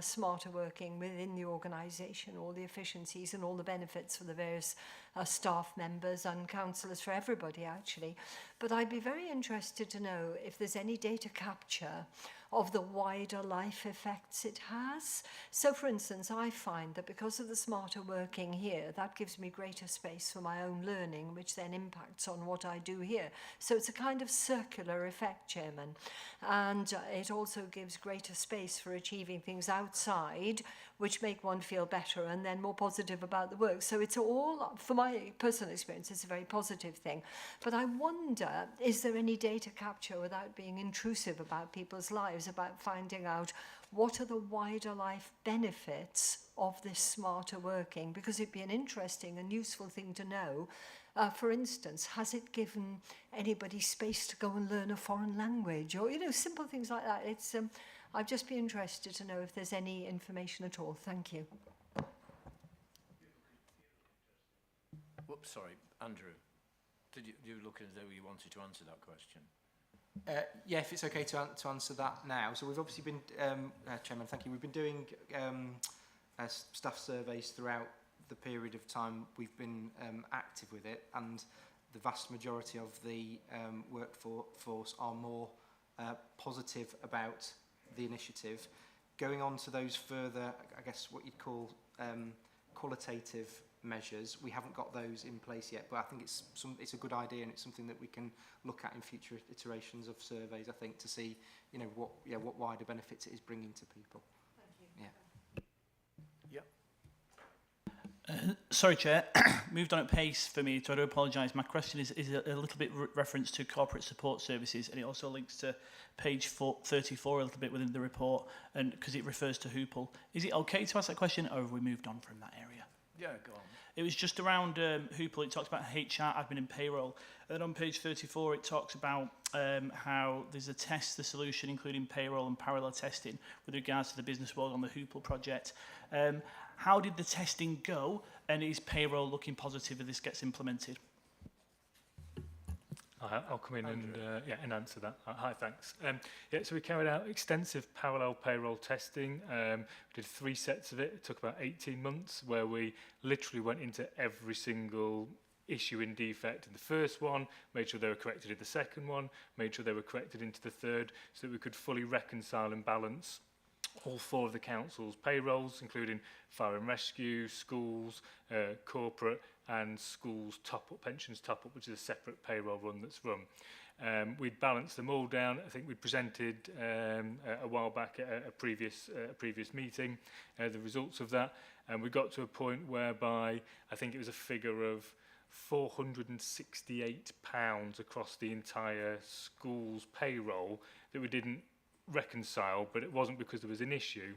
smarter working within the organisation, all the efficiencies and all the benefits for the various staff members and councillors, for everybody actually. But I'd be very interested to know if there's any data capture of the wider life effects it has. So for instance, I find that because of the smarter working here, that gives me greater space for my own learning, which then impacts on what I do here. So it's a kind of circular effect, Chairman. And it also gives greater space for achieving things outside, which make one feel better and then more positive about the work. So it's all, for my personal experience, it's a very positive thing. But I wonder, is there any data capture without being intrusive about people's lives, about finding out what are the wider life benefits of this smarter working? Because it'd be an interesting and useful thing to know. For instance, has it given anybody space to go and learn a foreign language? Or, simple things like that. It's I'd just be interested to know if there's any information at all. Thank you. Whoops, sorry, Andrew. Did you look as though you wanted to answer that question? Yeah, if it's okay to answer that now. So we've obviously been, Chairman, thank you. We've been doing staff surveys throughout the period of time we've been active with it, and the vast majority of the workforce are more positive about the initiative. Going on to those further, I guess what you'd call qualitative measures, we haven't got those in place yet, but I think it's a good idea, and it's something that we can look at in future iterations of surveys, I think, to see what wider benefits it is bringing to people. Thank you. Yeah. Sorry, Chair. Moved on at pace for me, so I do apologise. My question is a little bit reference to corporate support services, and it also links to page 34 a little bit within the report, and because it refers to Hoople. Is it okay to ask that question, or have we moved on from that area? Yeah, go on. It was just around Hoople. It talks about HR, admin and payroll. And then on page 34, it talks about how there's a test, the solution, including payroll and parallel testing with regards to the business world on the Hoople project. How did the testing go? And is payroll looking positive if this gets implemented? I'll come in and answer that. Hi, thanks. So we carried out extensive parallel payroll testing. We did 3 sets of it. It took about 18 months, where we literally went into every single issue and defect in the first one, made sure they were corrected in the second one, made sure they were corrected into the third, so that we could fully reconcile and balance all 4 of the council's payrolls, including fire and rescue, schools, corporate, and schools top-up, pensions top-up, which is a separate payroll run that's run. We'd balanced them all down. I think we presented a while back at a previous meeting the results of that, and we got to a point whereby I think it was a figure of £468 across the entire school's payroll that we didn't reconcile, but it wasn't because there was an issue.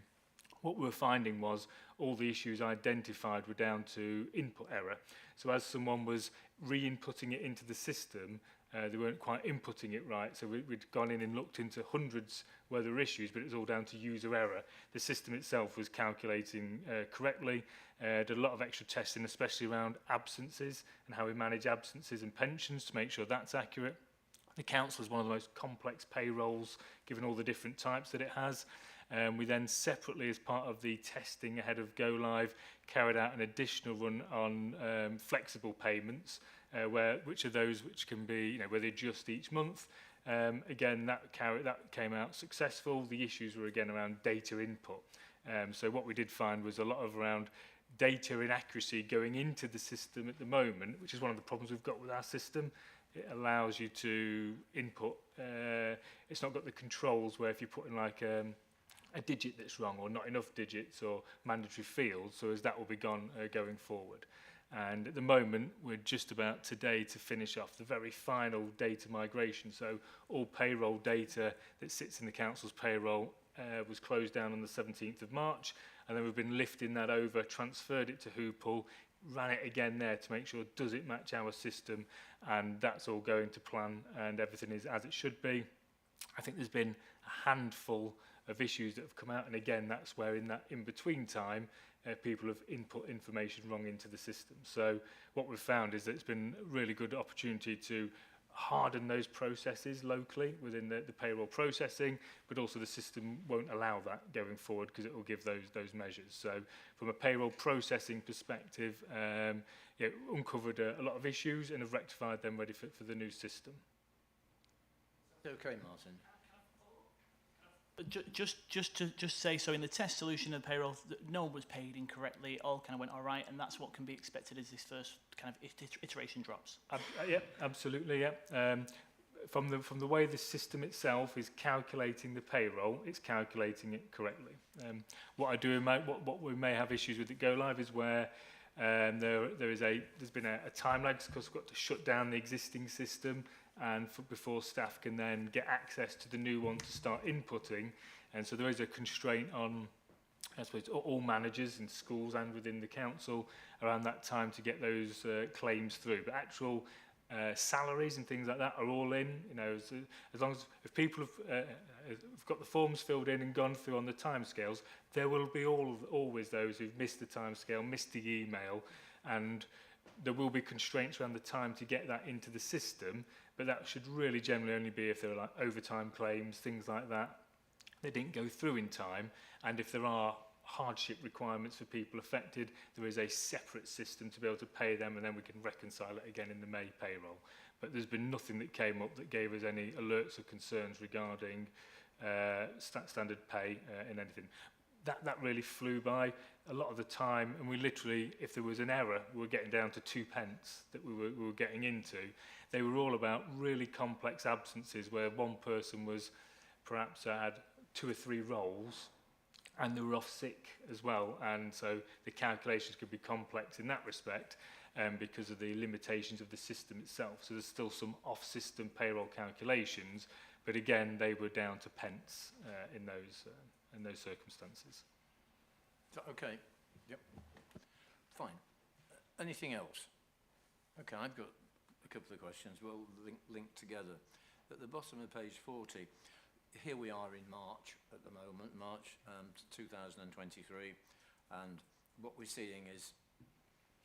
What we were finding was all the issues identified were down to input error. So as someone was re-inputting it into the system, they weren't quite inputting it right. So we'd gone in and looked into hundreds where there were issues, but it was all down to user error. The system itself was calculating correctly. Did a lot of extra testing, especially around absences and how we manage absences and pensions to make sure that's accurate. The council is one of the most complex payrolls, given all the different types that it has. We then separately, as part of the testing ahead of go live, carried out an additional run on flexible payments, which are those which can be, where they adjust each month. Again, that came out successful. The issues were again around data input. So what we did find was a lot of around data inaccuracy going into the system at the moment, which is one of the problems we've got with our system. It allows you to input, it's not got the controls where if you put in like a digit that's wrong or not enough digits or mandatory fields, so as that will be gone going forward. And at the moment, we're just about today to finish off the very final data migration. So all payroll data that sits in the council's payroll was closed down on the 17th of March. And then we've been lifting that over, transferred it to Hoople, ran it again there to make sure, does it match our system? And that's all going to plan and everything is as it should be. I think there's been a handful of issues that have come out, and again, that's where in that in-between time, people have input information wrong into the system. So what we've found is that it's been a really good opportunity to harden those processes locally within the payroll processing, but also the system won't allow that going forward because it will give those measures. So from a payroll processing perspective, uncovered a lot of issues and have rectified them ready for the new system. Okay, Martin. Just to say, so in the test solution of payroll, no one was paid incorrectly, it all kind of went all right, and that's what can be expected as this first kind of iteration drops. Yeah, absolutely, yeah. From the way the system itself is calculating the payroll, it's calculating it correctly. What we may have issues with at Go Live is where there's been a time lag because we've got to shut down the existing system and before staff can then get access to the new one to start inputting. And so there is a constraint on, I suppose, all managers in schools and within the council around that time to get those claims through. But actual salaries and things like that are all in, you know, as long as if people have got the forms filled in and gone through on the timescales, there will be always those who've missed the timescale, missed the email, and there will be constraints around the time to get that into the system, but that should really generally only be if there are like overtime claims, things like that. They didn't go through in time, and if there are hardship requirements for people affected, there is a separate system to be able to pay them, and then we can reconcile it again in the May payroll. But there's been nothing that came up that gave us any alerts or concerns regarding standard pay in anything. That really flew by a lot of the time, and we literally, if there was an error, we were getting down to 2 pence that we were getting into. They were all about really complex absences where one person was perhaps had 2 or 3 roles and they were off sick as well, and so the calculations could be complex in that respect because of the limitations of the system itself. So there's still some off-system payroll calculations, but again, they were down to pence in those circumstances. Okay. Yep. Fine. Anything else? Okay, I've got a couple of questions. We'll link together. At the bottom of page 40, here we are in March at the moment, March 2023, and what we're seeing is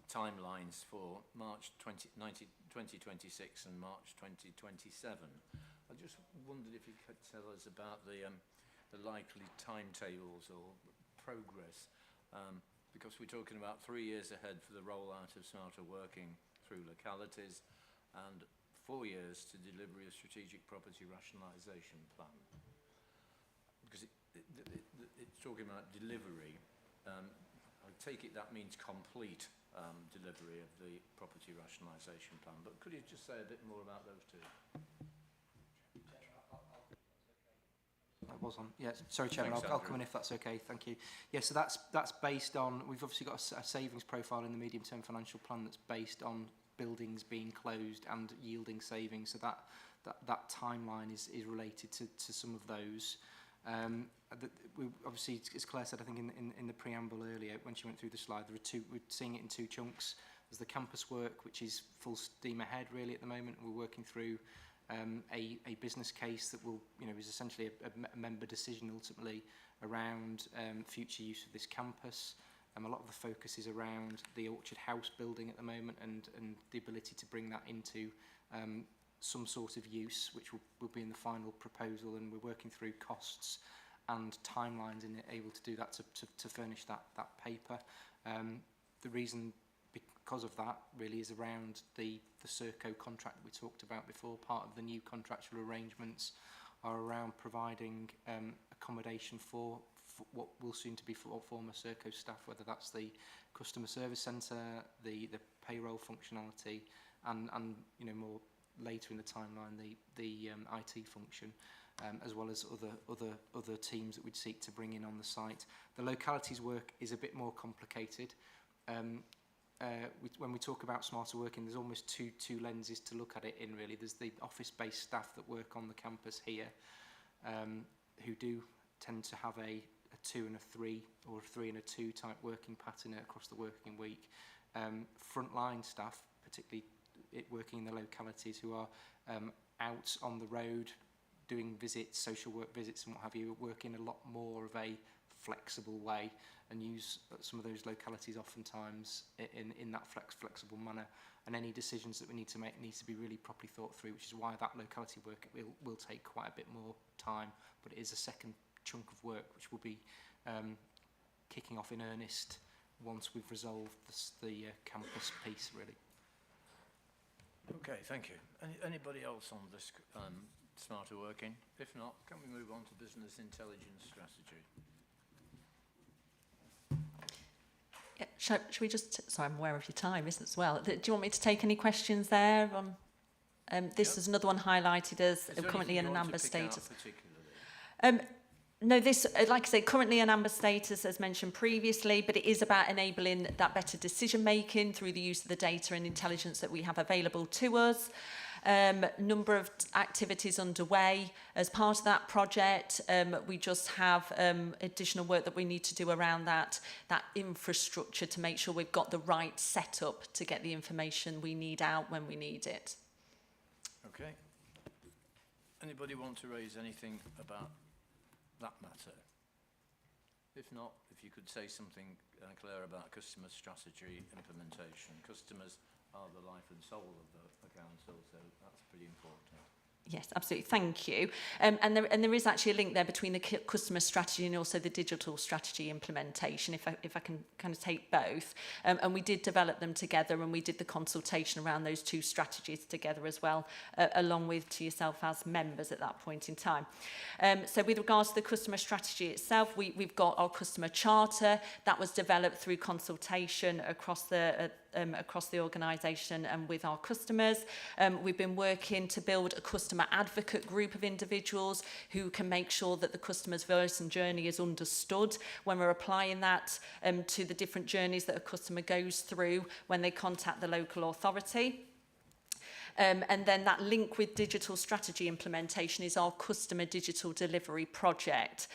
timelines for March 2026 and March 2027. I just wondered if you could tell us about the likely timetables or progress, because we're talking about 3 years ahead for the rollout of smarter working through localities and 4 years to delivery of strategic property rationalisation plan. Because it's talking about delivery. I take it that means complete delivery of the property rationalisation plan. But could you just say a bit more about those two? That was on. Yeah, sorry, Chairman. I'll come in if that's okay. Thank you. Yeah, so that's based on. We've obviously got a savings profile in the medium-term financial plan that's based on buildings being closed and yielding savings. So that timeline is related to some of those. We obviously, as Claire said, I think in the preamble earlier when she went through the slide, we're seeing it in 2 chunks. There's the campus work, which is full steam ahead really at the moment. We're working through a business case that will, is essentially a member decision ultimately around future use of this campus. A lot of the focus is around the Orchard House building at the moment and the ability to bring that into some sort of use, which will be in the final proposal, and we're working through costs and timelines and able to do that to furnish that paper. The reason because of that really is around the Serco contract that we talked about before. Part of the new contractual arrangements are around providing accommodation for what will soon to be for former Serco staff, whether that's the customer service centre, the payroll functionality, and more later in the timeline the IT function, as well as other teams that we'd seek to bring in on the site. The localities work is a bit more complicated. When we talk about smarter working, there's almost two lenses to look at it in really. There's the office-based staff that work on the campus here, who do tend to have a 2 and a 3 or a 3 and a 2 type working pattern across the working week. frontline staff, particularly working in the localities, who are out on the road doing visits, social work visits and what have you, work in a lot more of a flexible way and use some of those localities oftentimes in that flexible manner. And any decisions that we need to make needs to be really properly thought through, which is why that locality work will take quite a bit more time, but it is a second chunk of work which will be kicking off in earnest once we've resolved the campus piece, really. Okay, thank you. Anybody else on this smarter working? If not, can we move on to business intelligence strategy? Yeah, shall we just, sorry, I'm aware of your time, isn't it, as well. Do you want me to take any questions there? This is another one highlighted as currently in an amber status. No, this, like I say, currently an amber status as mentioned previously, but it is about enabling that better decision making through the use of the data and intelligence that we have available to us. Number of activities underway. As part of that project, we just have additional work that we need to do around that infrastructure to make sure we've got the right setup to get the information we need out when we need it. Okay. Anybody want to raise anything about that matter? If not, if you could say something, Claire, about customer strategy implementation. Customers are the life and soul of the council, so that's pretty important. Yes, absolutely. Thank you. And there is actually a link there between the customer strategy and also the digital strategy implementation, if I can kind of take both. And we did develop them together, and we did the consultation around those two strategies together as well, along with to yourself as members at that point in time. So with regards to the customer strategy itself, we've got our customer charter that was developed through consultation across the organisation and with our customers. We've been working to build a customer advocate group of individuals who can make sure that the customer's voice and journey is understood when we're applying that to the different journeys that a customer goes through when they contact the local authority. And then that link with digital strategy implementation is our customer digital delivery project.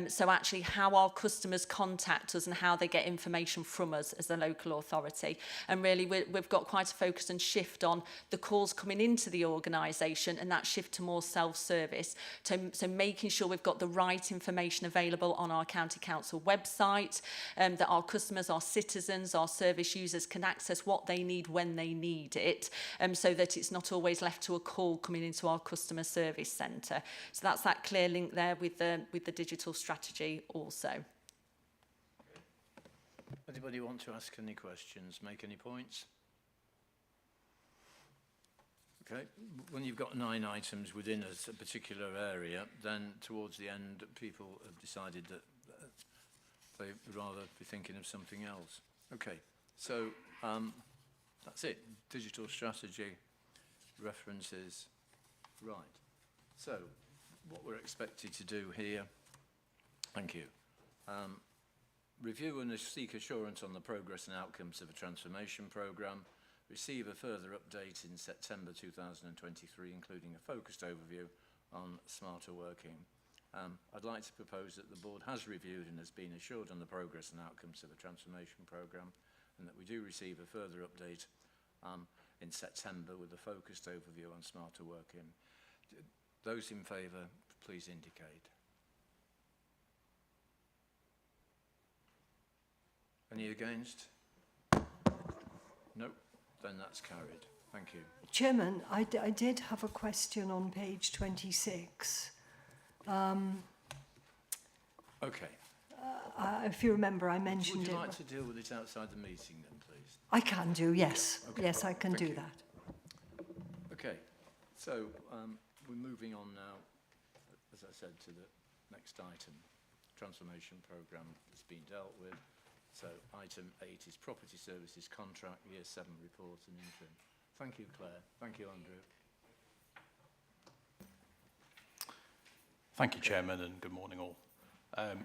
So actually how our customers contact us and how they get information from us as a local authority. And really we've got quite a focus and shift on the calls coming into the organisation and that shift to more self-service. So making sure we've got the right information available on our county council website, that our customers, our citizens, our service users can access what they need when they need it, so that it's not always left to a call coming into our customer service centre. So that's that clear link there with the digital strategy also. Anybody want to ask any questions, make any points? Okay, when you've got 9 items within a particular area, then towards the end people have decided that they would rather be thinking of something else. Okay, so that's it, digital strategy. References. Right. So, what we're expected to do here, thank you. Review and seek assurance on the progress and outcomes of a transformation programme. Receive a further update in September 2023, including a focused overview on smarter working. I'd like to propose that the board has reviewed and has been assured on the progress and outcomes of a transformation programme, and that we do receive a further update in September with a focused overview on smarter working. Those in favour, please indicate. Any against? No, then that's carried. Thank you. Chairman, I did have a question on page 26. Okay. If you remember, I mentioned it. Would you like to deal with it outside the meeting then, please? I can do, yes. Okay. Yes, I can Thank do you. that. Okay, so we're moving on now, as I said, to the next item. Transformation programme has been dealt with. So item 8 is Property Services Contract, Year 7 Report and Interim. Thank you, Claire. Thank you, Andrew. Thank you, Chairman, and good morning all.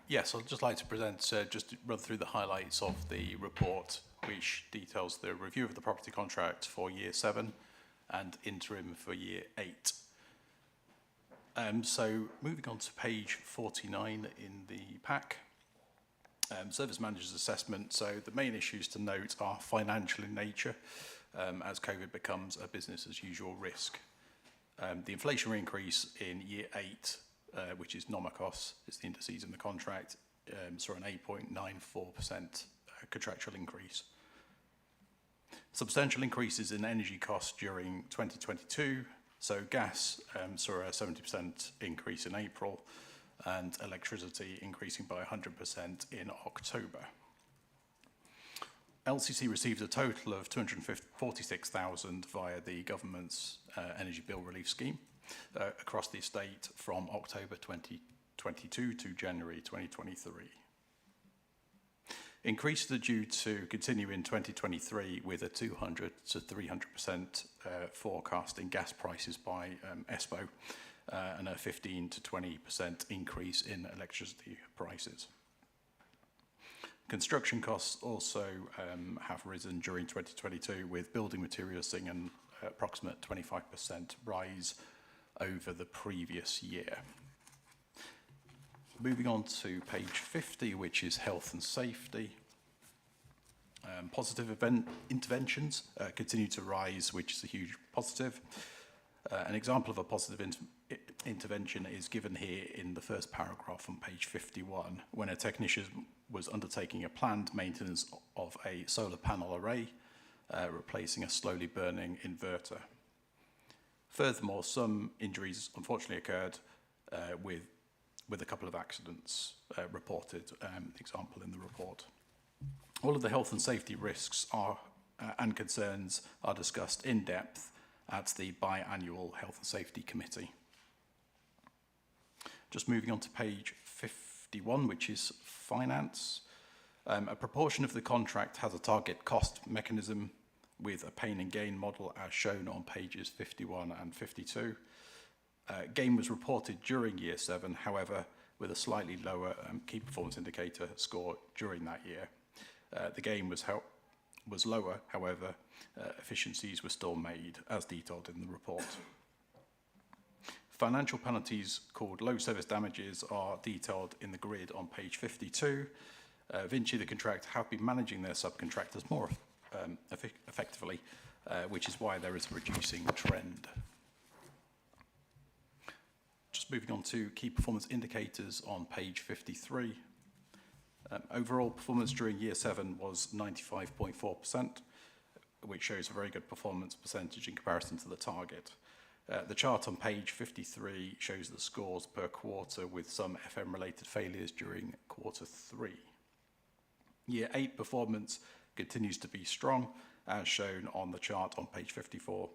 Yes, I'd just like to present, just to run through the highlights of the report, which details the review of the property contract for Year 7 and interim for Year 8. So moving on to page 49 in the pack, Service manager's assessment. So the main issues to note are financial in nature, as COVID becomes a business as usual risk. The inflationary increase in year 8, which is Nomicos, is the indices in the contract, saw an 8.94% contractual increase. Substantial increases in energy costs during 2022. So gas saw a 70% increase in April, and electricity increasing by 100% in October. LCC received a total of 246,000 via the government's energy bill relief scheme across the estate from October 2022 to January 2023. Increases are due to continue in 2023 with a 200 to 300% forecast in gas prices by ESPO and a 15 to 20% increase in electricity prices. Construction costs also have risen during 2022, with building materials seeing an approximate 25% rise over the previous year. Moving on to page 50, which is health and safety. Positive interventions continue to rise, which is a huge positive. An example of a positive intervention is given here in the first paragraph on page 51, when a technician was undertaking a planned maintenance of a solar panel array, replacing a slowly burning inverter. Furthermore, some injuries unfortunately occurred with a couple of accidents reported, example in the report. All of the health and safety risks and concerns are discussed in depth at the biannual Health and Safety Committee. Just moving on to page 51, which is finance. A proportion of the contract has a target cost mechanism with a pain and gain model as shown on pages 51 and 52. Gain was reported during year 7, however, with a slightly lower key performance indicator score during that year. The gain was lower, however, efficiencies were still made, as detailed in the report. Financial penalties called low service damages are detailed in the grid on page 52. Vinci, the contractor, have been managing their subcontractors more effectively, which is why there is a reducing trend. Just moving on to key performance indicators on page 53. Overall performance during year 7 was 95.4%, which shows a very good performance percentage in comparison to the target. The chart on page 53 shows the scores per quarter with some FM-related failures during quarter 3. Year 8 performance continues to be strong, as shown on the chart on page 54.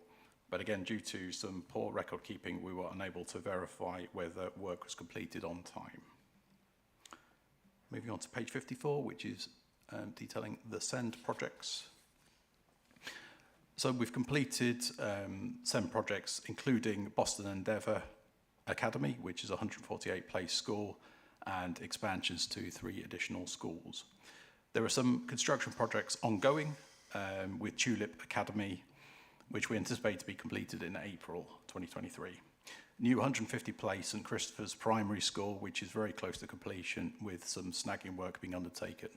But again, due to some poor record keeping, we were unable to verify whether work was completed on time. Moving on to page 54, which is detailing the SEND projects. So we've completed SEND projects, including Boston Endeavour Academy, which is a 148-place school, and expansions to 3 additional schools. There are some construction projects ongoing with Tulip Academy, which we anticipate to be completed in April 2023. New 150-place St Christopher's Primary School, which is very close to completion, with some snagging work being undertaken.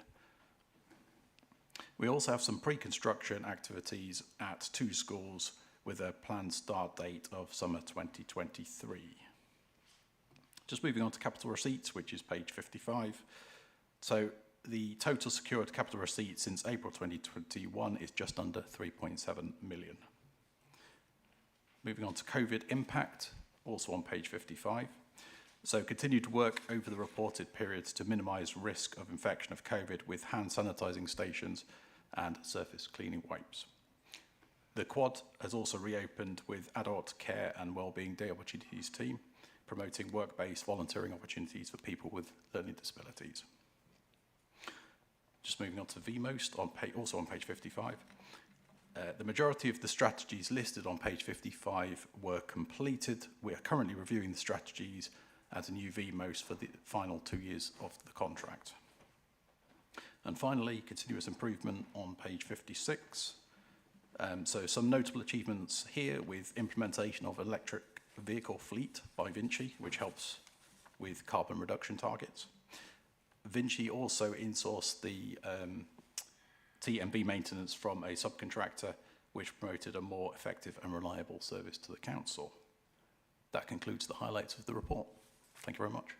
We also have some pre-construction activities at 2 schools with a planned start date of summer 2023. Just moving on to capital receipts, which is page 55. So the total secured capital receipts since April 2021 is just under 3.7 million. Moving on to COVID impact, also on page 55. So continued work over the reported periods to minimise risk of infection of COVID with hand sanitising stations and surface cleaning wipes. The quad has also reopened with adult care and wellbeing day opportunities team, promoting work-based volunteering opportunities for people with learning disabilities. Just moving on to VMOST, also on page 55. The majority of the strategies listed on page 55 were completed. We are currently reviewing the strategies as a new VMOST for the final 2 years of the contract. And finally, continuous improvement on page 56. So some notable achievements here with implementation of electric vehicle fleet by Vinci, which helps with carbon reduction targets. Vinci also insourced the T&B maintenance from a subcontractor, which promoted a more effective and reliable service to the council. That concludes the highlights of the report. Thank you very much.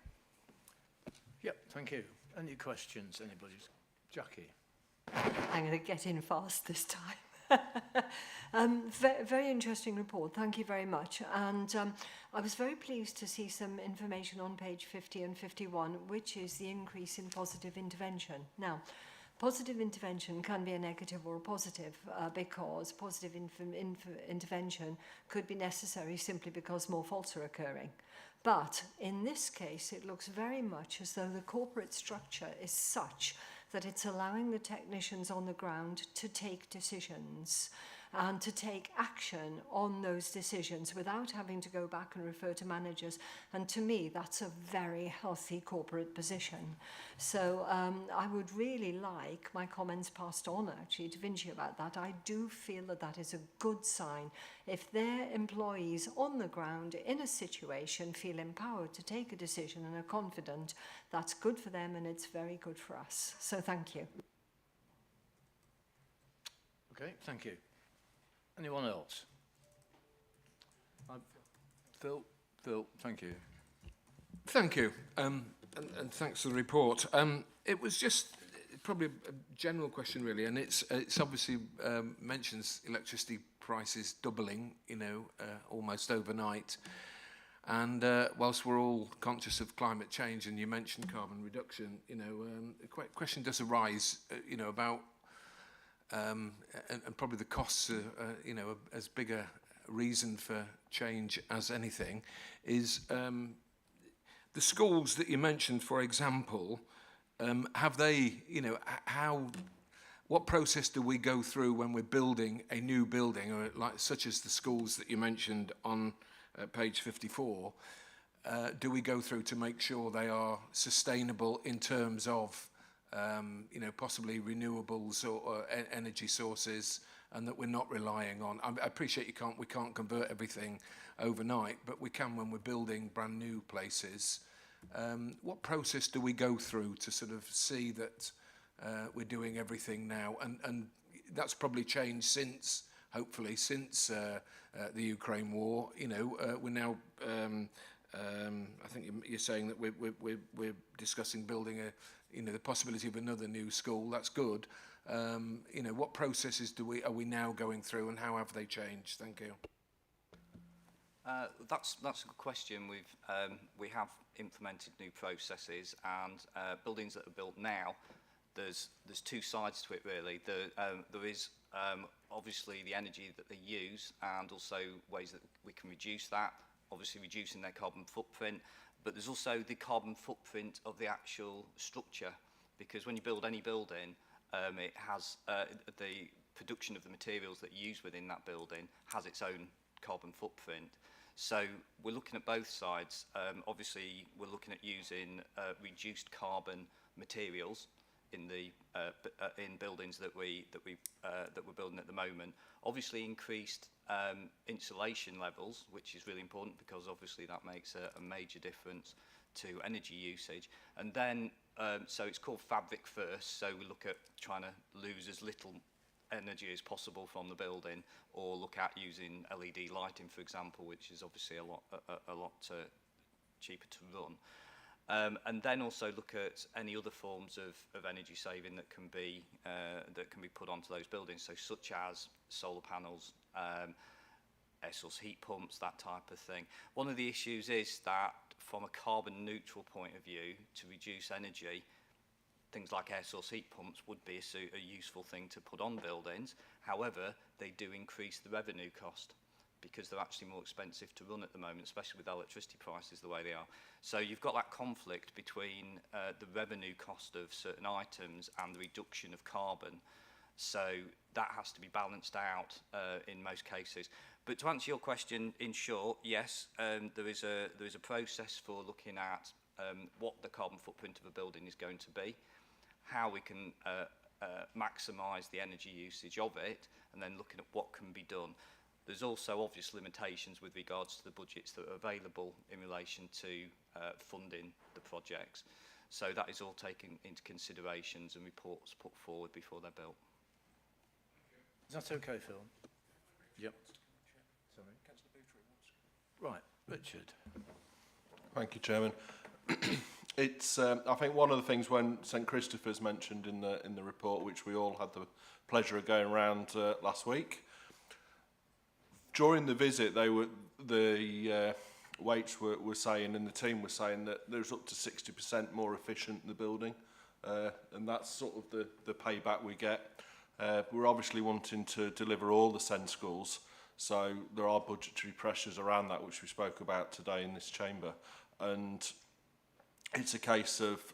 Yep, thank you. Any questions, anybody? Jackie? I'm going to get in fast this time. Very interesting report. Thank you very much. And I was very pleased to see some information on page 50 and 51, which is the increase in positive intervention. Now, positive intervention can be a negative or a positive because positive intervention could be necessary simply because more faults are occurring. But in this case, it looks very much as though the corporate structure is such that it's allowing the technicians on the ground to take decisions and to take action on those decisions without having to go back and refer to managers. And to me, that's a very healthy corporate position. So I would really like my comments passed on actually to Vinci about that. I do feel that that is a good sign. If their employees on the ground in a situation feel empowered to take a decision and are confident, that's good for them and it's very good for us. So thank you. Okay, thank you. Anyone else? Phil, thank you. Thank you, and thanks for the report. It was just probably a general question, really, and it's obviously mentions electricity prices doubling, almost overnight. And whilst we're all conscious of climate change, and you mentioned carbon reduction, the question does arise, about and probably the costs are, as big a reason for change as anything, is the schools that you mentioned, for example, have they, what process do we go through when we're building a new building, or such as the schools that you mentioned on page 54, do we go through to make sure they are sustainable in terms of possibly renewables or energy sources, and that we're not relying on. I appreciate we can't convert everything overnight, but we can when we're building brand new places. What process do we go through to sort of see that we're doing everything now? And that's probably changed hopefully since the Ukraine war. We're now. I think you're saying that we're discussing building the possibility of another new school. That's good. What processes are we now going through, and how have they changed? Thank you. That's a good question. We have implemented new processes, and buildings that are built now, there's two sides to it really. There is obviously the energy that they use, and also ways that we can reduce that. Obviously reducing their carbon footprint, but there's also the carbon footprint of the actual structure, because when you build any building, it has the production of the materials that you use within that building has its own carbon footprint. So we're looking at both sides. Obviously, we're looking at using reduced carbon materials in the in buildings that we're building at the moment. Obviously, increased insulation levels, which is really important because obviously that makes a major difference to energy usage. And then, so it's called fabric first. So we look at trying to lose as little energy as possible from the building, or look at using LED lighting, for example, which is obviously a lot cheaper to run. And then also look at any other forms of energy saving that can be put onto those buildings, so such as solar panels, air source heat pumps, that type of thing. One of the issues is that from a carbon neutral point of view, to reduce energy, things like air source heat pumps would be a useful thing to put on buildings. However, they do increase the revenue cost, because they're actually more expensive to run at the moment, especially with electricity prices the way they are. So you've got that conflict between the revenue cost of certain items and the reduction of carbon. So that has to be balanced out in most cases. But to answer your question, in short, yes, there is a process for looking at what the carbon footprint of a building is going to be, how we can maximise the energy usage of it, and then looking at what can be done. There's also obvious limitations with regards to the budgets that are available in relation to funding the projects. So that is all taken into considerations and reports put forward before they're built. Is that okay, Phil? Yep. Sorry. Right, Richard. Thank you, Chairman. It's, I think one of the things when St Christopher's mentioned in the report, which we all had the pleasure of going around last week, during the visit, the Waits were saying, and the team were saying, that there's up to 60% more efficient in the building, and that's sort of the payback we get. We're obviously wanting to deliver all the SEND schools, so there are budgetary pressures around that, which we spoke about today in this chamber, and it's a case of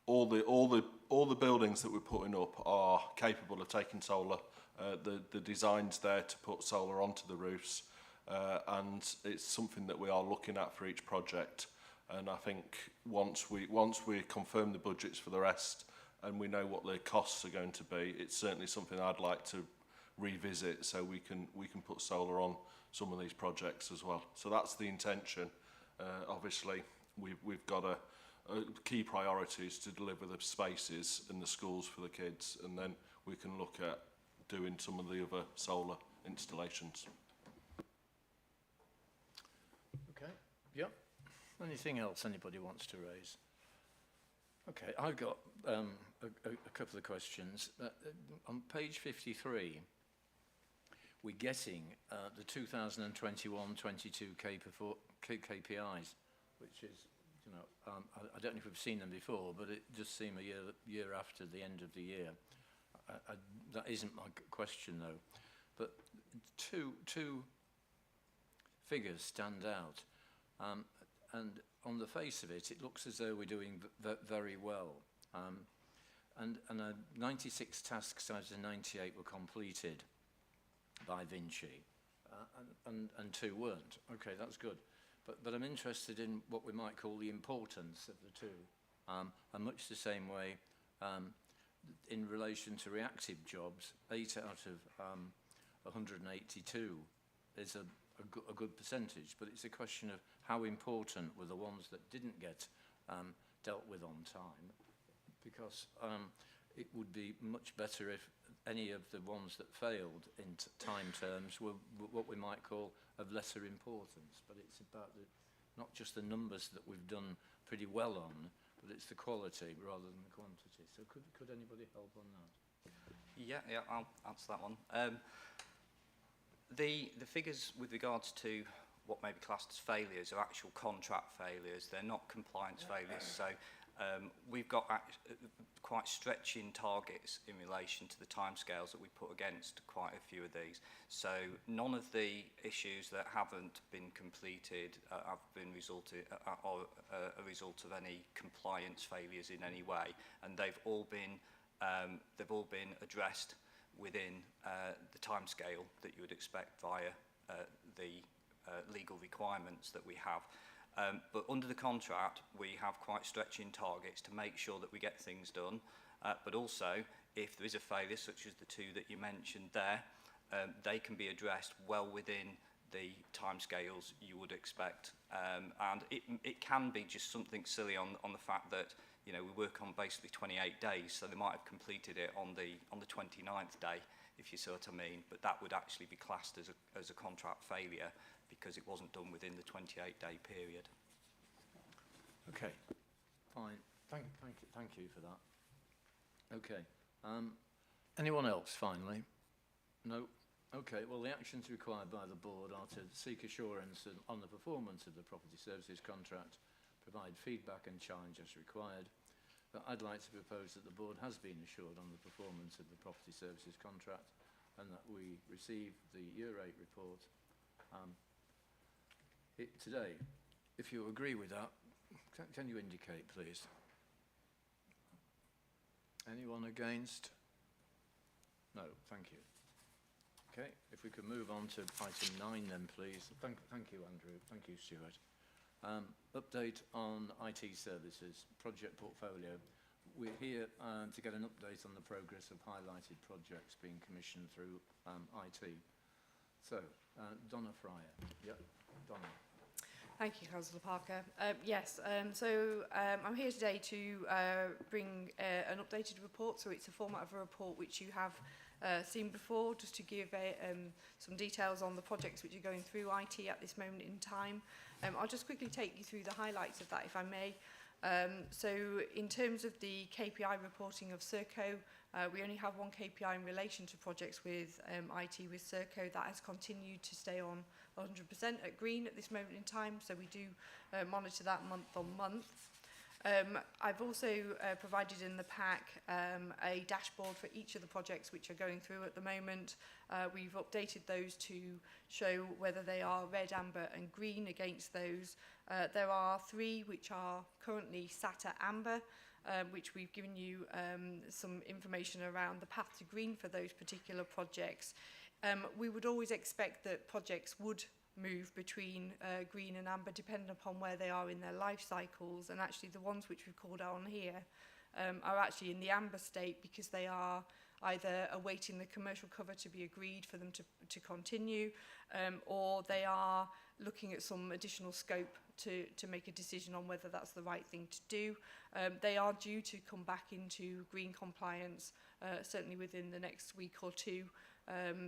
all the buildings that we're putting up are capable of taking solar. The design's there to put solar onto the roofs, and it's something that we are looking at for each project. And I think once we confirm the budgets for the rest and we know what the costs are going to be, it's certainly something I'd like to revisit so we can put solar on some of these projects as well. So that's the intention. Obviously, we've got a key priority is to deliver the spaces in the schools for the kids, and then we can look at doing some of the other solar installations. Okay, yep. Anything else anybody wants to raise? Okay, I've got a couple of questions. On page 53, we're getting the 2021-22 KPIs, which is, you know, I don't know if we've seen them before, but it does seem a year after the end of the year. That isn't my question, though. But two figures stand out. And on the face of it, it looks as though we're doing very well. And 96 tasks out of 98 were completed by Vinci, and 2 weren't. Okay, that's good. But I'm interested in what we might call the importance of the two. And much the same way, in relation to reactive jobs, 8 out of 182 is a good percentage, but it's a question of how important were the ones that didn't get dealt with on time, because it would be much better if any of the ones that failed in time terms were what we might call of lesser importance. But it's about not just the numbers that we've done pretty well on, but it's the quality rather than the quantity. So could anybody help on that? Yeah, I'll answer that one. The figures with regards to what may be classed as failures are actual contract failures. They're not compliance failures. So we've got quite stretching targets in relation to the timescales that we put against quite a few of these. So none of the issues that haven't been completed have been a result of any compliance failures in any way, and they've all been addressed within the timescale that you would expect via the legal requirements that we have. But under the contract, we have quite stretching targets to make sure that we get things done. But also, if there is a failure, such as the 2 that you mentioned there, they can be addressed well within the timescales you would expect. And it can be just something silly on the fact that, you know, we work on basically 28 days, so they might have completed it on the 29th day, if you see what I mean. But that would actually be classed as a contract failure, because it wasn't done within the 28-day period. Okay, fine. Thank you for that. Okay. Anyone else, finally? No? Okay, well, the actions required by the board are to seek assurance on the performance of the property services contract, provide feedback and challenge as required. But I'd like to propose that the board has been assured on the performance of the property services contract, and that we receive the Year 8 report today. If you agree with that, can you indicate, please? Anyone against? No, thank you. Okay, if we could move on to item 9 then, please. Thank you, Andrew. Thank you, Stuart. Update on IT services, project portfolio. We're here to get an update on the progress of highlighted projects being commissioned through IT. So, Donna Fryer. Yep, Donna. Thank you, Councillor Parker. Yes, I'm here today to bring an updated report. So it's a format of a report which you have seen before, just to give some details on the projects which are going through IT at this moment in time. I'll just quickly take you through the highlights of that, if I may. So in terms of the KPI reporting of Serco, we only have one KPI in relation to projects with IT with Serco. That has continued to stay on 100% at green at this moment in time, so we do monitor that month on month. I've also provided in the pack a dashboard for each of the projects which are going through at the moment. We've updated those to show whether they are red, amber and green against those. There are 3 which are currently sat at amber, which we've given you some information around the path to green for those particular projects. We would always expect that projects would move between green and amber depending upon where they are in their life cycles, and actually the ones which we've called out on here are actually in the amber state because they are either awaiting the commercial cover to be agreed for them to continue, or they are looking at some additional scope to make a decision on whether that's the right thing to do. They are due to come back into green compliance certainly within the next week or 2.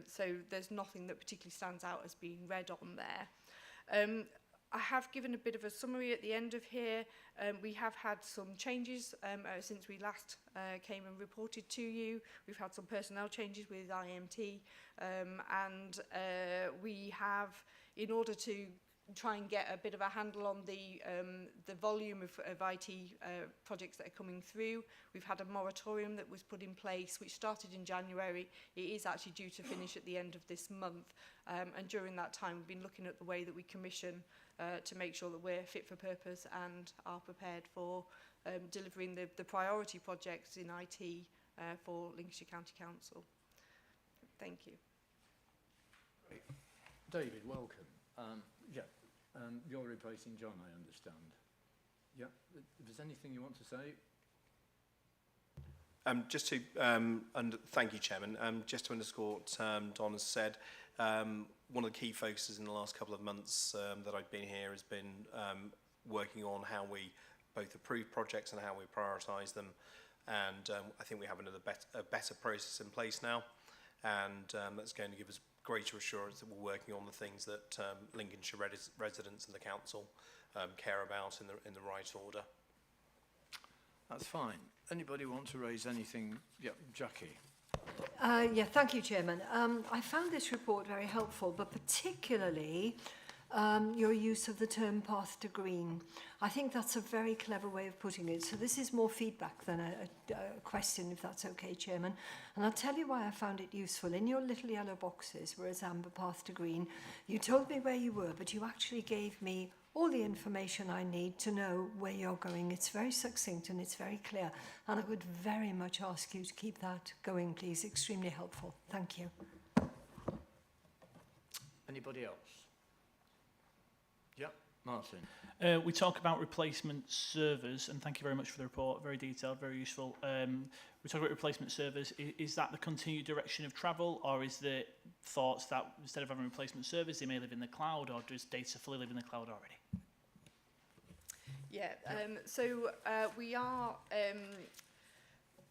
So there's nothing that particularly stands out as being red on there. I have given a bit of a summary at the end of here. We have had some changes since we last came and reported to you. We've had some personnel changes with IMT, and we have, in order to try and get a bit of a handle on the volume of IT projects that are coming through. We've had a moratorium that was put in place, which started in January. It is actually due to finish at the end of this month. And during that time, we've been looking at the way that we commission to make sure that we're fit for purpose and are prepared for delivering the priority projects in IT for Lincolnshire County Council. Thank you. Great. David, welcome. You're replacing John, I understand. Yeah, if there's anything you want to say? Just to, and thank you, Chairman. Just to underscore what Don has said, one of the key focuses in the last couple of months that I've been here has been working on how we both approve projects and how we prioritise them. And I think we have a better process in place now, and that's going to give us greater assurance that we're working on the things that Lincolnshire residents and the council care about in the right order. That's fine. Anybody want to raise anything? Yeah, Jackie. Yeah, thank you, Chairman. I found this report very helpful, but particularly your use of the term path to green. I think that's a very clever way of putting it. So this is more feedback than a question, if that's okay, Chairman. And I'll tell you why I found it useful. In your little yellow boxes, where it's amber path to green, you told me where you were, but you actually gave me all the information I need to know where you're going. It's very succinct and it's very clear. And I would very much ask you to keep that going, please. Extremely helpful. Thank you. Anybody else? Yeah, Martin. We talk about replacement servers, and thank you very much for the report. Very detailed, very useful. We talk about replacement servers. Is that the continued direction of travel, or is there thoughts that instead of having replacement servers, they may live in the cloud, or does data fully live in the cloud already? Yeah, we are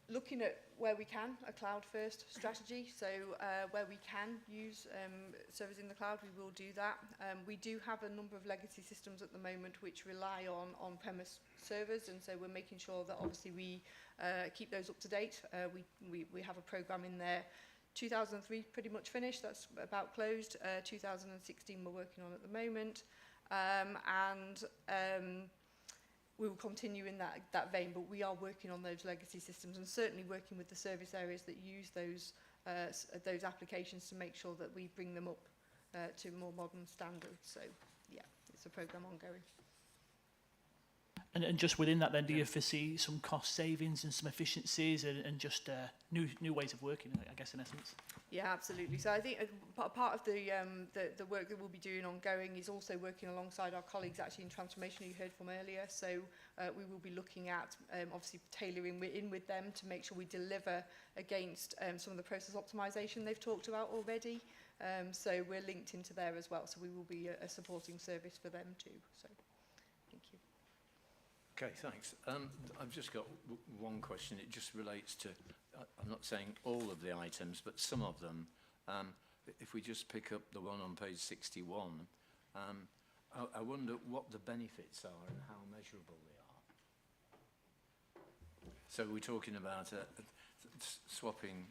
looking at where we can, a cloud-first strategy. So where we can use servers in the cloud, we will do that. We do have a number of legacy systems at the moment which rely on on-premise servers, and so we're making sure that obviously we keep those up to date. We have a program in there. 2003 pretty much finished, that's about closed. 2016 we're working on at the moment. We will continue in that vein, but we are working on those legacy systems and certainly working with the service areas that use those applications to make sure that we bring them up to more modern standards. So, yeah, it's a program ongoing. And just within that then, do you foresee some cost savings and some efficiencies and just new ways of working, I guess, in essence? Yeah, absolutely. So I think part of the work that we'll be doing ongoing is also working alongside our colleagues actually in transformation you heard from earlier. So we will be looking at obviously tailoring in with them to make sure we deliver against some of the process optimization they've talked about already. So we're linked into there as well. So we will be a supporting service for them too. So thank you. Okay, thanks. I've just got one question. It just relates to, I'm not saying all of the items, but some of them. If we just pick up the one on page 61, I wonder what the benefits are and how measurable they are. So we're talking about swapping,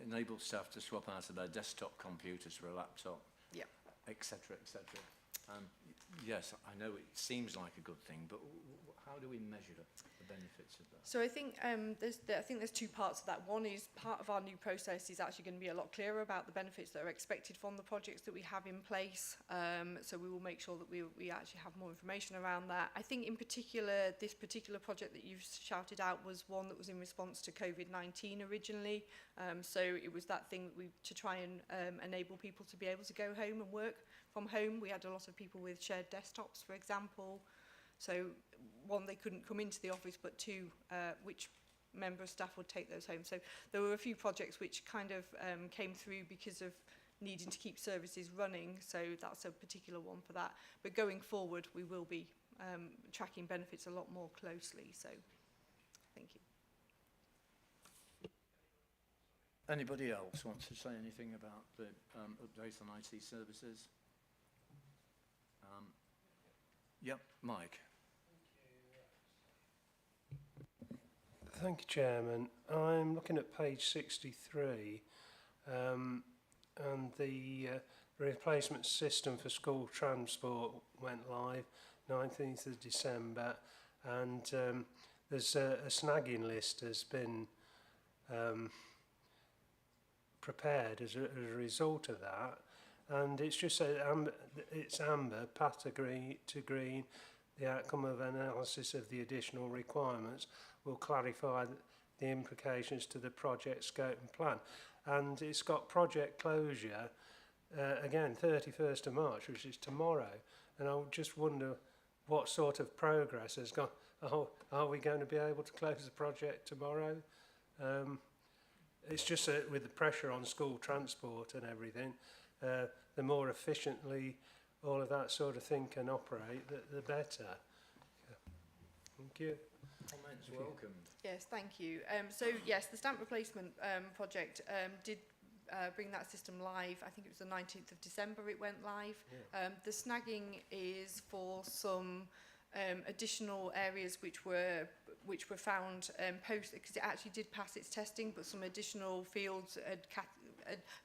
enable staff to swap out of their desktop computers for a laptop, yeah, etc., etc. Yes, I know it seems like a good thing, but how do we measure the benefits of that? So I think there's two parts of that. One is part of our new process is actually going to be a lot clearer about the benefits that are expected from the projects that we have in place. So we will make sure that we actually have more information around that. I think in particular, this particular project that you've shouted out was one that was in response to COVID-19 originally. So it was that thing that to try and enable people to be able to go home and work from home. We had a lot of people with shared desktops, for example. So one, they couldn't come into the office, but two, which member of staff would take those home. So there were a few projects which kind of came through because of needing to keep services running. So that's a particular one for that. But going forward, we will be tracking benefits a lot more closely. So thank you. Anybody else want to say anything about the update on IT services? Yep, Mike. Thank you, Chairman. I'm looking at page 63, and the replacement system for school transport went live 19th of December, and there's a snagging list has been prepared as a result of that. And it's just it's amber, path to green. The outcome of analysis of the additional requirements will clarify the implications to the project scope and plan. And it's got project closure, again, 31st of March, which is tomorrow. And I would just wonder what sort of progress has gone. Are we going to be able to close the project tomorrow? It's just with the pressure on school transport and everything, the more efficiently all of that sort of thing can operate, the better. Thank you. Comments welcomed. Yes, thank you. So yes, the stamp replacement project did bring that system live. I think it was the 19th of December it went live. Yeah. The snagging is for some additional areas which were found post, because it actually did pass its testing, but some additional fields had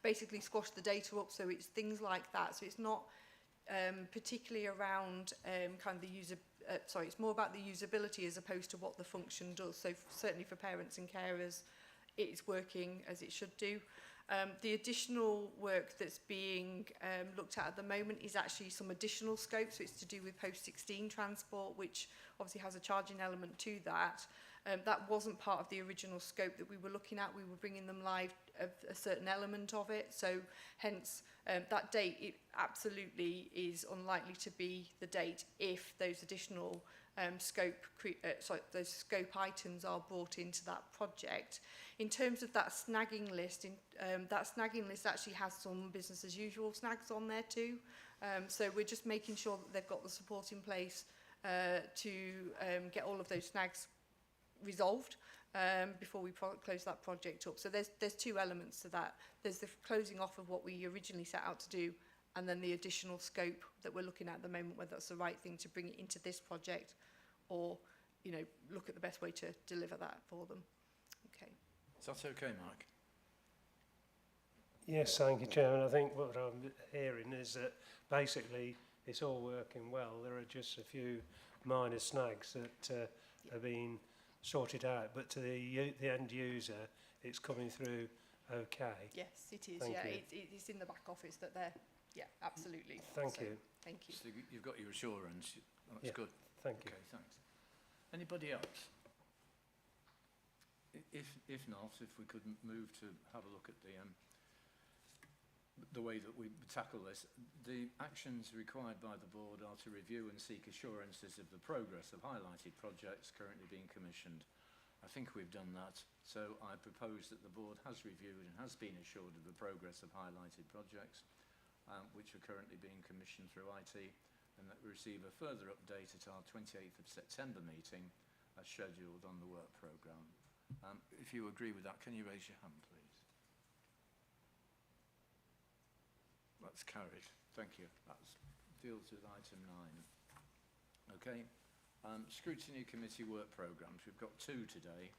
basically squashed the data up. So it's things like that. So it's not particularly around kind of the user. It's more about the usability as opposed to what the function does. So certainly for parents and carers, it's working as it should do. The additional work that's being looked at the moment is actually some additional scope. So it's to do with post-16 transport, which obviously has a charging element to that. That wasn't part of the original scope that we were looking at. We were bringing them live of a certain element of it. So hence that date, it absolutely is unlikely to be the date if those additional those scope items are brought into that project. In terms of that snagging list, that snagging list actually has some business as usual snags on there too. So we're just making sure that they've got the support in place to get all of those snags resolved before we close that project up. So there's two elements to that. There's the closing off of what we originally set out to do, and then the additional scope that we're looking at the moment, whether that's the right thing to bring it into this project or, you know, look at the best way to deliver that for them. Okay. Is that okay, Mike? Yes, thank you, Chairman. I think what I'm hearing is that basically it's all working well. There are just a few minor snags that are being sorted out, but to the end user, it's coming through okay. Yes, it is. Thank yeah, you. it's in the back office that they're. Yeah, absolutely. Thank you. Thank you. So you've got your assurance. That's Yeah, good. Thank you. Okay, thanks. Anybody else? If not, if we could move to have a look at the way that we tackle this. The actions required by the board are to review and seek assurances of the progress of highlighted projects currently being commissioned I think we've done that. So I propose that the board has reviewed and has been assured of the progress of highlighted projects, which are currently being commissioned through IT, and that we receive a further update at our 28th of September meeting as scheduled on the work programme. If you agree with that, can you raise your hand, please? That's carried. Thank you. That deals with item 9. Okay. Scrutiny Committee work programmes. We've got 2 today.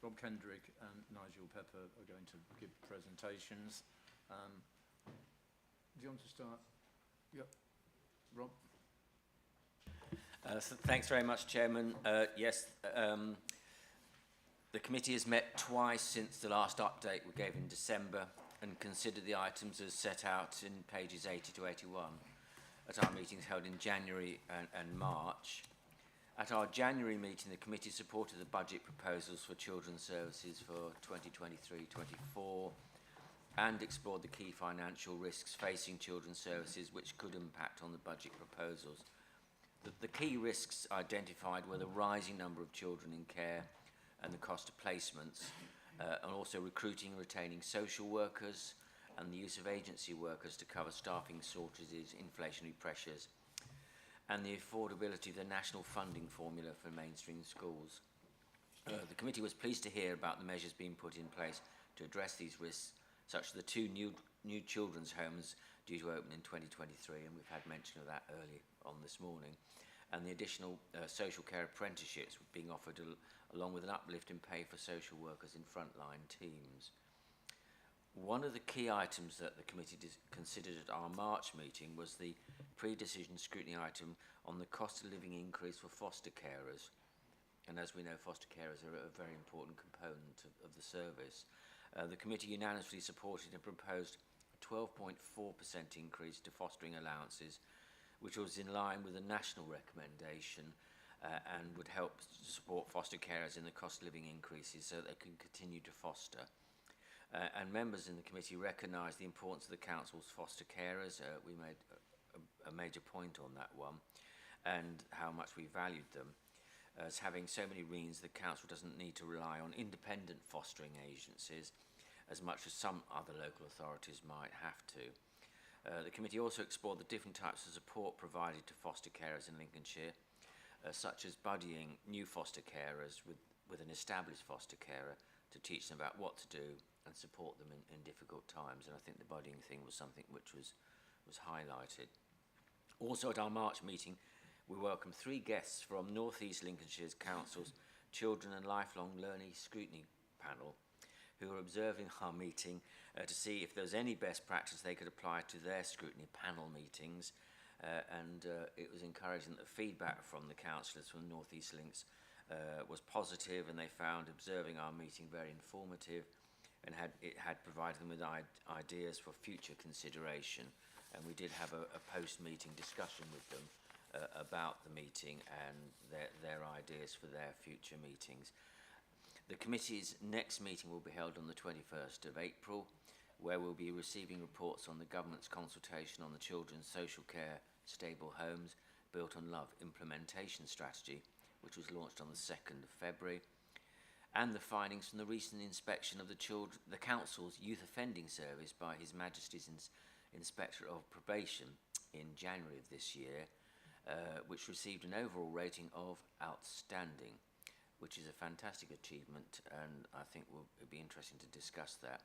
Rob Kendrick and Nigel Pepper are going to give presentations. Do you want to start? Yep. Rob? Thanks very much, Chairman. Yes, the committee has met twice since the last update we gave in December and considered the items as set out in pages 80 to 81 at our meetings held in January and March. At our January meeting, the committee supported the budget proposals for children's services for 2023-24 and explored the key financial risks facing children's services which could impact on the budget proposals. The key risks identified were the rising number of children in care and the cost of placements, and also recruiting and retaining social workers and the use of agency workers to cover staffing shortages, inflationary pressures, and the affordability of the national funding formula for mainstream schools. The committee was pleased to hear about the measures being put in place to address these risks, such as the 2 new children's homes due to open in 2023, and we've had mention of that early on this morning, and the additional social care apprenticeships being offered along with an uplift in pay for social workers in frontline teams. One of the key items that the committee considered at our March meeting was the pre-decision scrutiny item on the cost of living increase for foster carers. And as we know, foster carers are a very important component of the service. The committee unanimously supported and proposed a 12.4% increase to fostering allowances, which was in line with the national recommendation and would help to support foster carers in the cost of living increases so they can continue to foster. And members in the committee recognised the importance of the council's foster carers. We made a major point on that one, and how much we valued them. As having so many means, the council doesn't need to rely on independent fostering agencies as much as some other local authorities might have to. The committee also explored the different types of support provided to foster carers in Lincolnshire, such as buddying new foster carers with an established foster carer to teach them about what to do and support them in difficult times. And I think the buddying thing was something which was highlighted. Also at our March meeting, we welcomed 3 guests from North East Lincolnshire's Council's Children and Lifelong Learning Scrutiny panel, who were observing our meeting to see if there was any best practice they could apply to their scrutiny panel meetings. It was encouraging that the feedback from the councillors from North East Links was positive, and they found observing our meeting very informative, and it had provided them with ideas for future consideration. And we did have a post-meeting discussion with them about the meeting and their ideas for their future meetings. The committee's next meeting will be held on the 21st of April, where we'll be receiving reports on the government's consultation on the Children's Social Care Stable Homes Built on Love implementation strategy, which was launched on the 2nd of February, and the findings from the recent inspection of the Council's Youth Offending Service by His Majesty's Inspector of Probation in January of this year, which received an overall rating of outstanding, which is a fantastic achievement, and I think it'll be interesting to discuss that.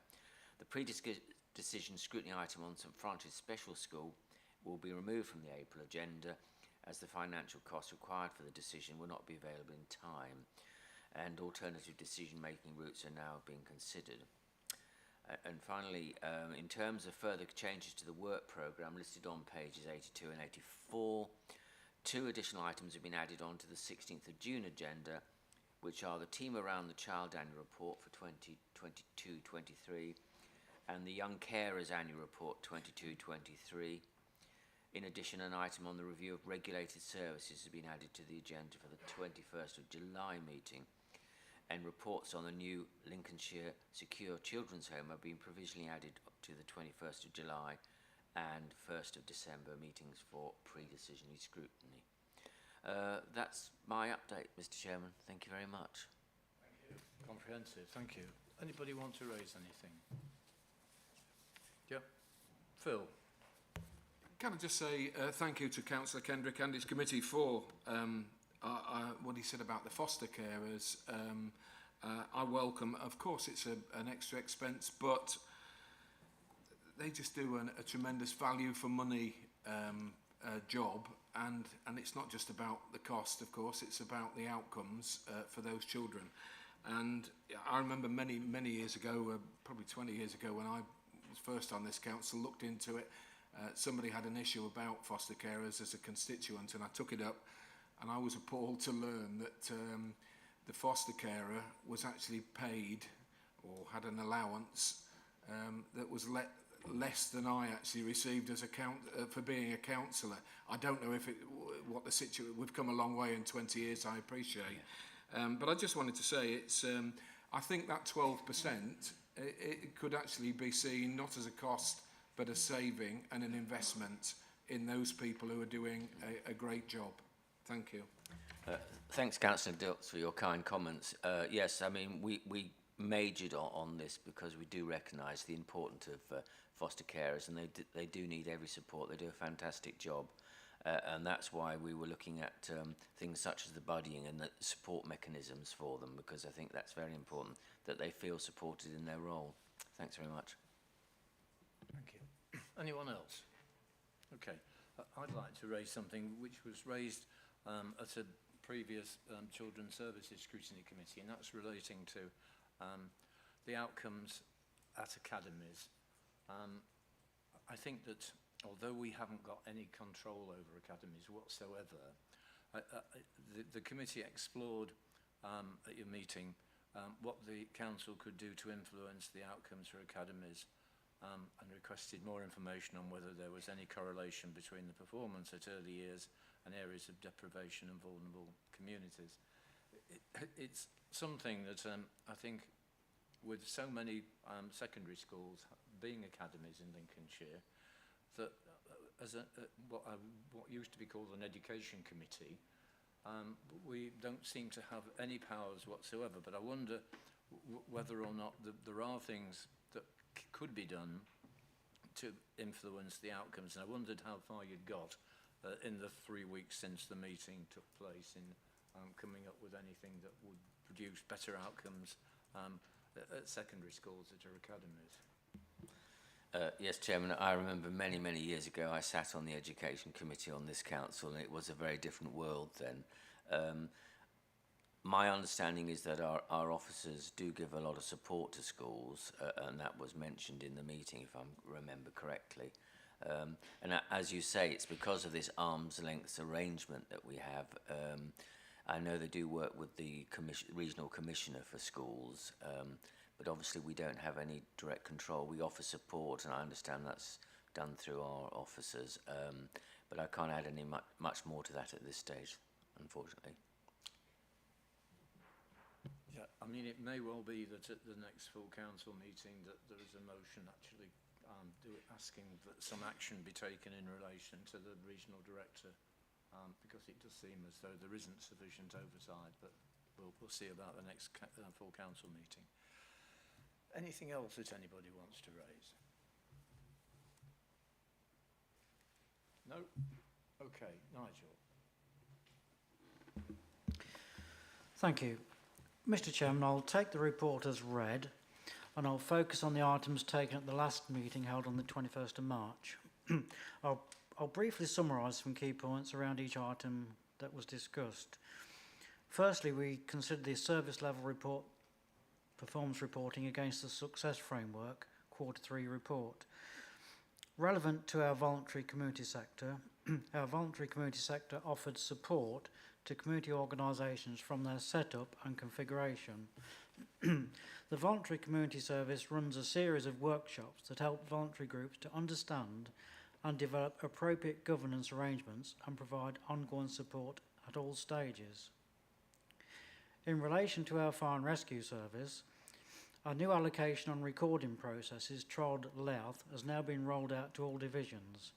The pre-decision scrutiny item on St Francis Special School will be removed from the April agenda, as the financial costs required for the decision will not be available in time, and alternative decision-making routes are now being considered. And finally, in terms of further changes to the work programme listed on pages 82 and 84, 2 additional items have been added on to the 16th of June agenda, which are the Team Around the Child Annual Report for 2022-23 and the Young Carers Annual Report 22-23. In addition, an item on the review of regulated services has been added to the agenda for the 21st of July meeting, and reports on the new Lincolnshire Secure Children's Home have been provisionally added to the 21st of July and 1st of December meetings for pre-decisionary scrutiny. That's my update, Mr. Chairman. Thank you very much. Comprehensive, thank you. Anybody want to raise anything? Yeah. Phil. Can I just say thank you to Councillor Kendrick and his committee for what he said about the foster carers. I welcome, of course it's an extra expense, but they just do a tremendous value for money job, and it's not just about the cost, of course, it's about the outcomes for those children. And I remember many years ago, probably 20 years ago, when I was first on this council, looked into it. Somebody had an issue about foster carers as a constituent, and I took it up, and I was appalled to learn that the foster carer was actually paid or had an allowance that was less than I actually received as for being a councillor. I don't know if what the situation. We've come a long way in 20 years. I appreciate. But I just wanted to say it's. I think that 12% it could actually be seen not as a cost but a saving and an investment in those people who are doing a great job. Thank you. Thanks, Councillor Dilks, for your kind comments. Yes, I mean, we majored on this because we do recognise the importance of foster carers, and they do need every support. They do a fantastic job. And that's why we were looking at things such as the buddying and the support mechanisms for them, because I think that's very important, that they feel supported in their role. Thanks very much. Thank you. Anyone else? Okay. I'd like to raise something which was raised at a previous Children's Services Scrutiny Committee, and that's relating to the outcomes at academies. I think that although we haven't got any control over academies whatsoever, the committee explored at your meeting what the council could do to influence the outcomes for academies, and requested more information on whether there was any correlation between the performance at early years and areas of deprivation and vulnerable communities. It's something that I think, with so many secondary schools being academies in Lincolnshire, that as what used to be called an education committee, we don't seem to have any powers whatsoever. But I wonder whether or not there are things that could be done to influence the outcomes. And I wondered how far you'd got in the 3 weeks since the meeting took place in coming up with anything that would produce better outcomes at secondary schools that are academies. Yes, Chairman, I remember many years ago I sat on the Education Committee on this council, and it was a very different world then. My understanding is that our officers do give a lot of support to schools, and that was mentioned in the meeting, if I remember correctly. And as you say, it's because of this arm's length arrangement that we have. I know they do work with the regional commissioner for schools, but obviously we don't have any direct control. We offer support, and I understand that's done through our officers, but I can't add any much more to that at this stage, unfortunately. Yeah, I mean, it may well be that at the next full council meeting that there is a motion actually asking that some action be taken in relation to the regional director, because it does seem as though there isn't sufficient oversight, but we'll see about the next full council meeting. Anything else that anybody wants to raise? No? Okay, Nigel. Thank you. Mr. Chairman, I'll take the report as read, and I'll focus on the items taken at the last meeting held on the 21st of March. I'll briefly summarise some key points around each item that was discussed. Firstly, we considered the service level report, performance reporting against the success framework, Q3 report. Relevant to our voluntary community sector, our voluntary community sector offered support to community organisations from their setup and configuration. The Voluntary Community Service runs a series of workshops that help voluntary groups to understand and develop appropriate governance arrangements and provide ongoing support at all stages. In relation to our Fire and Rescue Service, our new allocation on recording processes, TROD Louth, has now been rolled out to all divisions.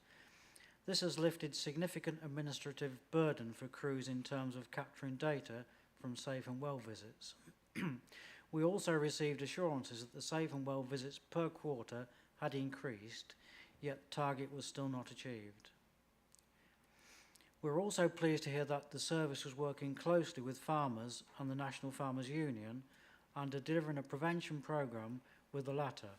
This has lifted significant administrative burden for crews in terms of capturing data from safe and well visits. We also received assurances that the safe and well visits per quarter had increased, yet the target was still not achieved. We're also pleased to hear that the service was working closely with farmers and the National Farmers Union and are delivering a prevention programme with the latter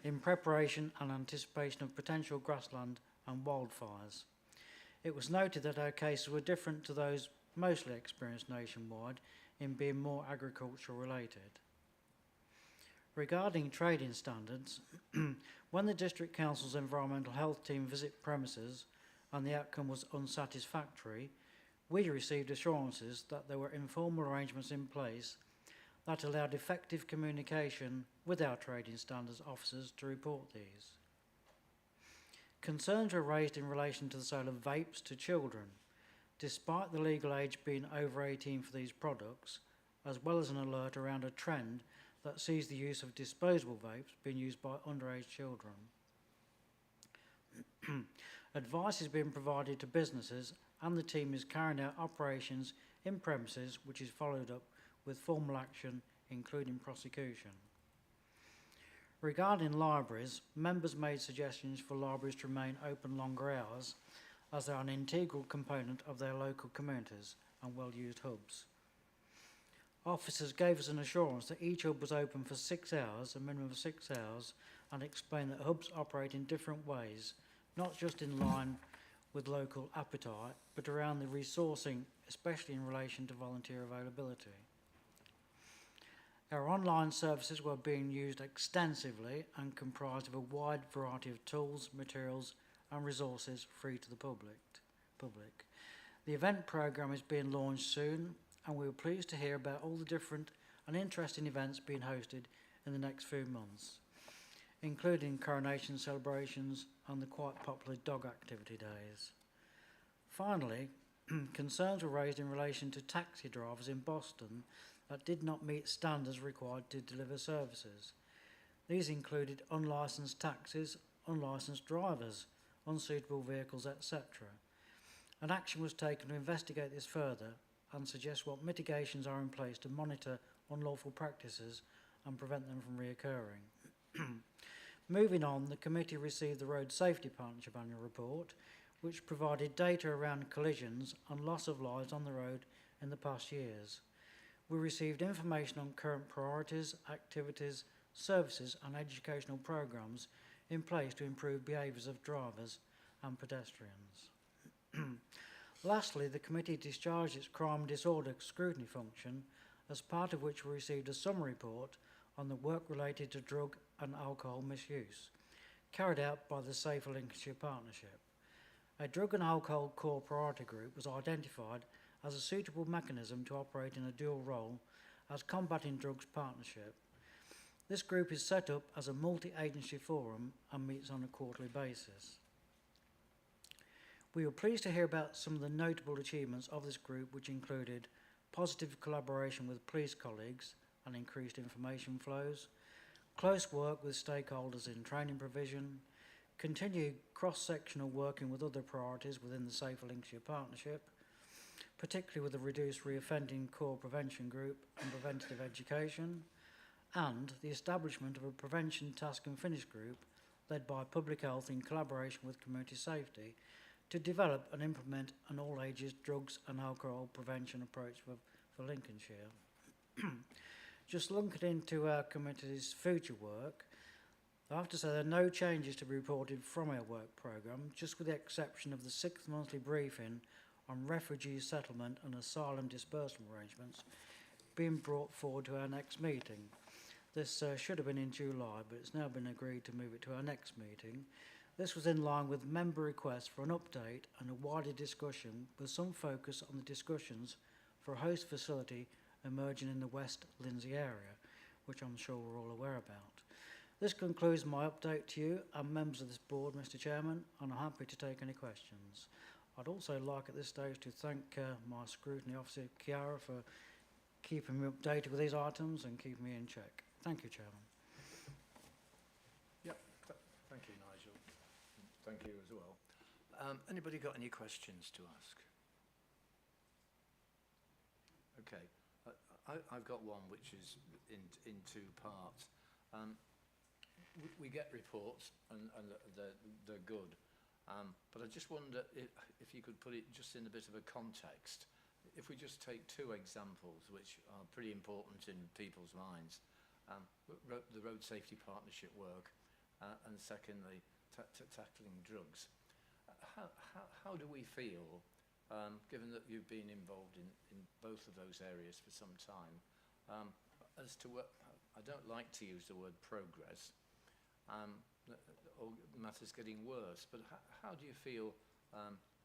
in preparation and anticipation of potential grassland and wildfires. It was noted that our cases were different to those mostly experienced nationwide in being more agricultural related. Regarding trading standards, when the District Council's Environmental Health team visit premises and the outcome was unsatisfactory, we received assurances that there were informal arrangements in place that allowed effective communication with our trading standards officers to report these. Concerns were raised in relation to the sale of vapes to children, despite the legal age being over 18 for these products, as well as an alert around a trend that sees the use of disposable vapes being used by underage children. Advice is being provided to businesses and the team is carrying out operations in premises which is followed up with formal action including prosecution. Regarding libraries, members made suggestions for libraries to remain open longer hours as they are an integral component of their local communities and well-used hubs. Officers gave us an assurance that each hub was open for 6 hours, a minimum of 6 hours, and explained that hubs operate in different ways, not just in line with local appetite, but around the resourcing, especially in relation to volunteer availability. Our online services were being used extensively and comprised of a wide variety of tools, materials and resources free to the public. The event programme is being launched soon and we were pleased to hear about all the different and interesting events being hosted in the next few months, including coronation celebrations and the quite popular dog activity days. Finally, concerns were raised in relation to taxi drivers in Boston that did not meet standards required to deliver services. These included unlicensed taxis, unlicensed drivers, unsuitable vehicles, etc. An action was taken to investigate this further and suggest what mitigations are in place to monitor unlawful practices and prevent them from reoccurring. Moving on, the committee received the Road Safety Partnership Annual Report, which provided data around collisions and loss of lives on the road in the past years. We received information on current priorities, activities, services and educational programmes in place to improve behaviours of drivers and pedestrians. Lastly, the committee discharged its crime and disorder scrutiny function, as part of which we received a summary report on the work related to drug and alcohol misuse, carried out by the Safer Lincolnshire Partnership. A drug and alcohol core priority group was identified as a suitable mechanism to operate in a dual role as combating drugs partnership. This group is set up as a multi-agency forum and meets on a quarterly basis. We were pleased to hear about some of the notable achievements of this group, which included positive collaboration with police colleagues and increased information flows, close work with stakeholders in training provision, continued cross-sectional working with other priorities within the Safer Lincolnshire Partnership, particularly with the reduced reoffending core prevention group and preventative education, and the establishment of a prevention task and finish group led by public health in collaboration with community safety to develop and implement an all-ages drugs and alcohol prevention approach for Lincolnshire. Just looking into our committee's future work, I have to say there are no changes to be reported from our work programme, just with the exception of the 6th monthly briefing on refugee settlement and asylum disbursement arrangements being brought forward to our next meeting. This should have been in July, but it's now been agreed to move it to our next meeting. This was in line with member requests for an update and a wider discussion, with some focus on the discussions for a host facility emerging in the West Lindsey area, which I'm sure we're all aware about. This concludes my update to you and members of this board, Mr. Chairman, and I'm happy to take any questions. I'd also like at this stage to thank my scrutiny officer, Chiara, for keeping me updated with these items and keeping me in check. Thank you, Chairman. Yep, thank you, Nigel. Thank you as well. Anybody got any questions to ask? Okay, I've got one which is in two parts. We get reports and they're good, but I just wonder if you could put it just in a bit of a context. If we just take two examples which are pretty important in people's minds, the road safety partnership work and secondly tackling drugs. How do we feel, given that you've been involved in both of those areas for some time, as to what, I don't like to use the word progress, or matters getting worse, but how do you feel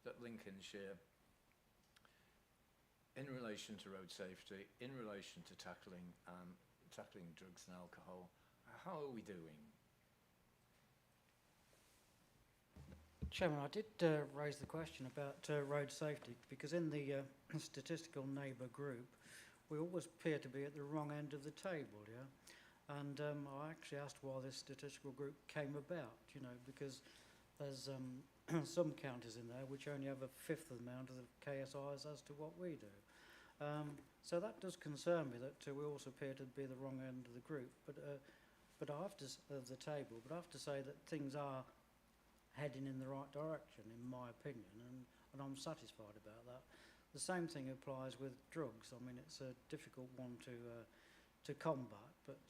that Lincolnshire, in relation to road safety, in relation to tackling drugs and alcohol, how are we doing? Chairman, I did raise the question about road safety because in the statistical neighbour group, we always appear to be at the wrong end of the table, yeah? And I actually asked why this statistical group came about, you know, because there's some counties in there which only have a fifth of the amount of the KSIs as to what we do. So that does concern me that we also appear to be the wrong end of the group, but I have to of the table. But I have to say that things are heading in the right direction, in my opinion, and I'm satisfied about that. The same thing applies with drugs. I mean, it's a difficult one to combat, but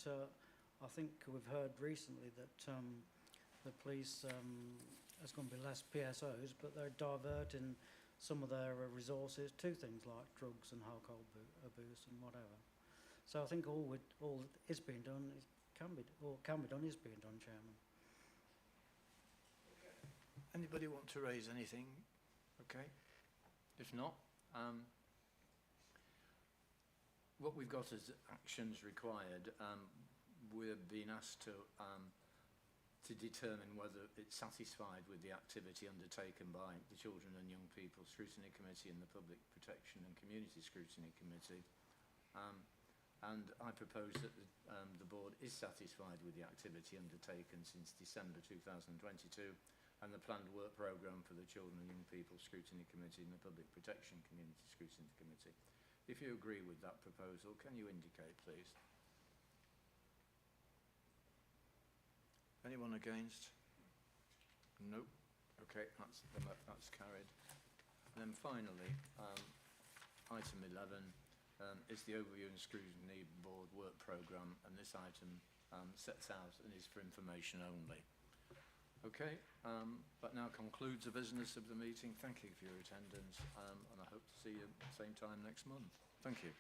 I think we've heard recently that the police there's going to be less PSOs, but they're diverting some of their resources to things like drugs and alcohol abuse and whatever. So I think all is being done can be done is being done, Chairman. Anybody want to raise anything? Okay. If not, what we've got is actions required. We're being asked to determine whether it's satisfied with the activity undertaken by the Children and Young People Scrutiny Committee and the Public Protection and Community Scrutiny Committee. And I propose that the board is satisfied with the activity undertaken since December 2022 and the planned work programme for the Children and Young People Scrutiny Committee and the Public Protection Community Scrutiny Committee. If you agree with that proposal, can you indicate, please? Anyone against? No. Okay, that's carried. And then finally, item 11 is the Overview and Scrutiny Board Work Programme, and this item sets out and is for information only. Okay, that now concludes the business of the meeting. Thank you for your attendance, and I hope to see you at the same time next month. Thank you.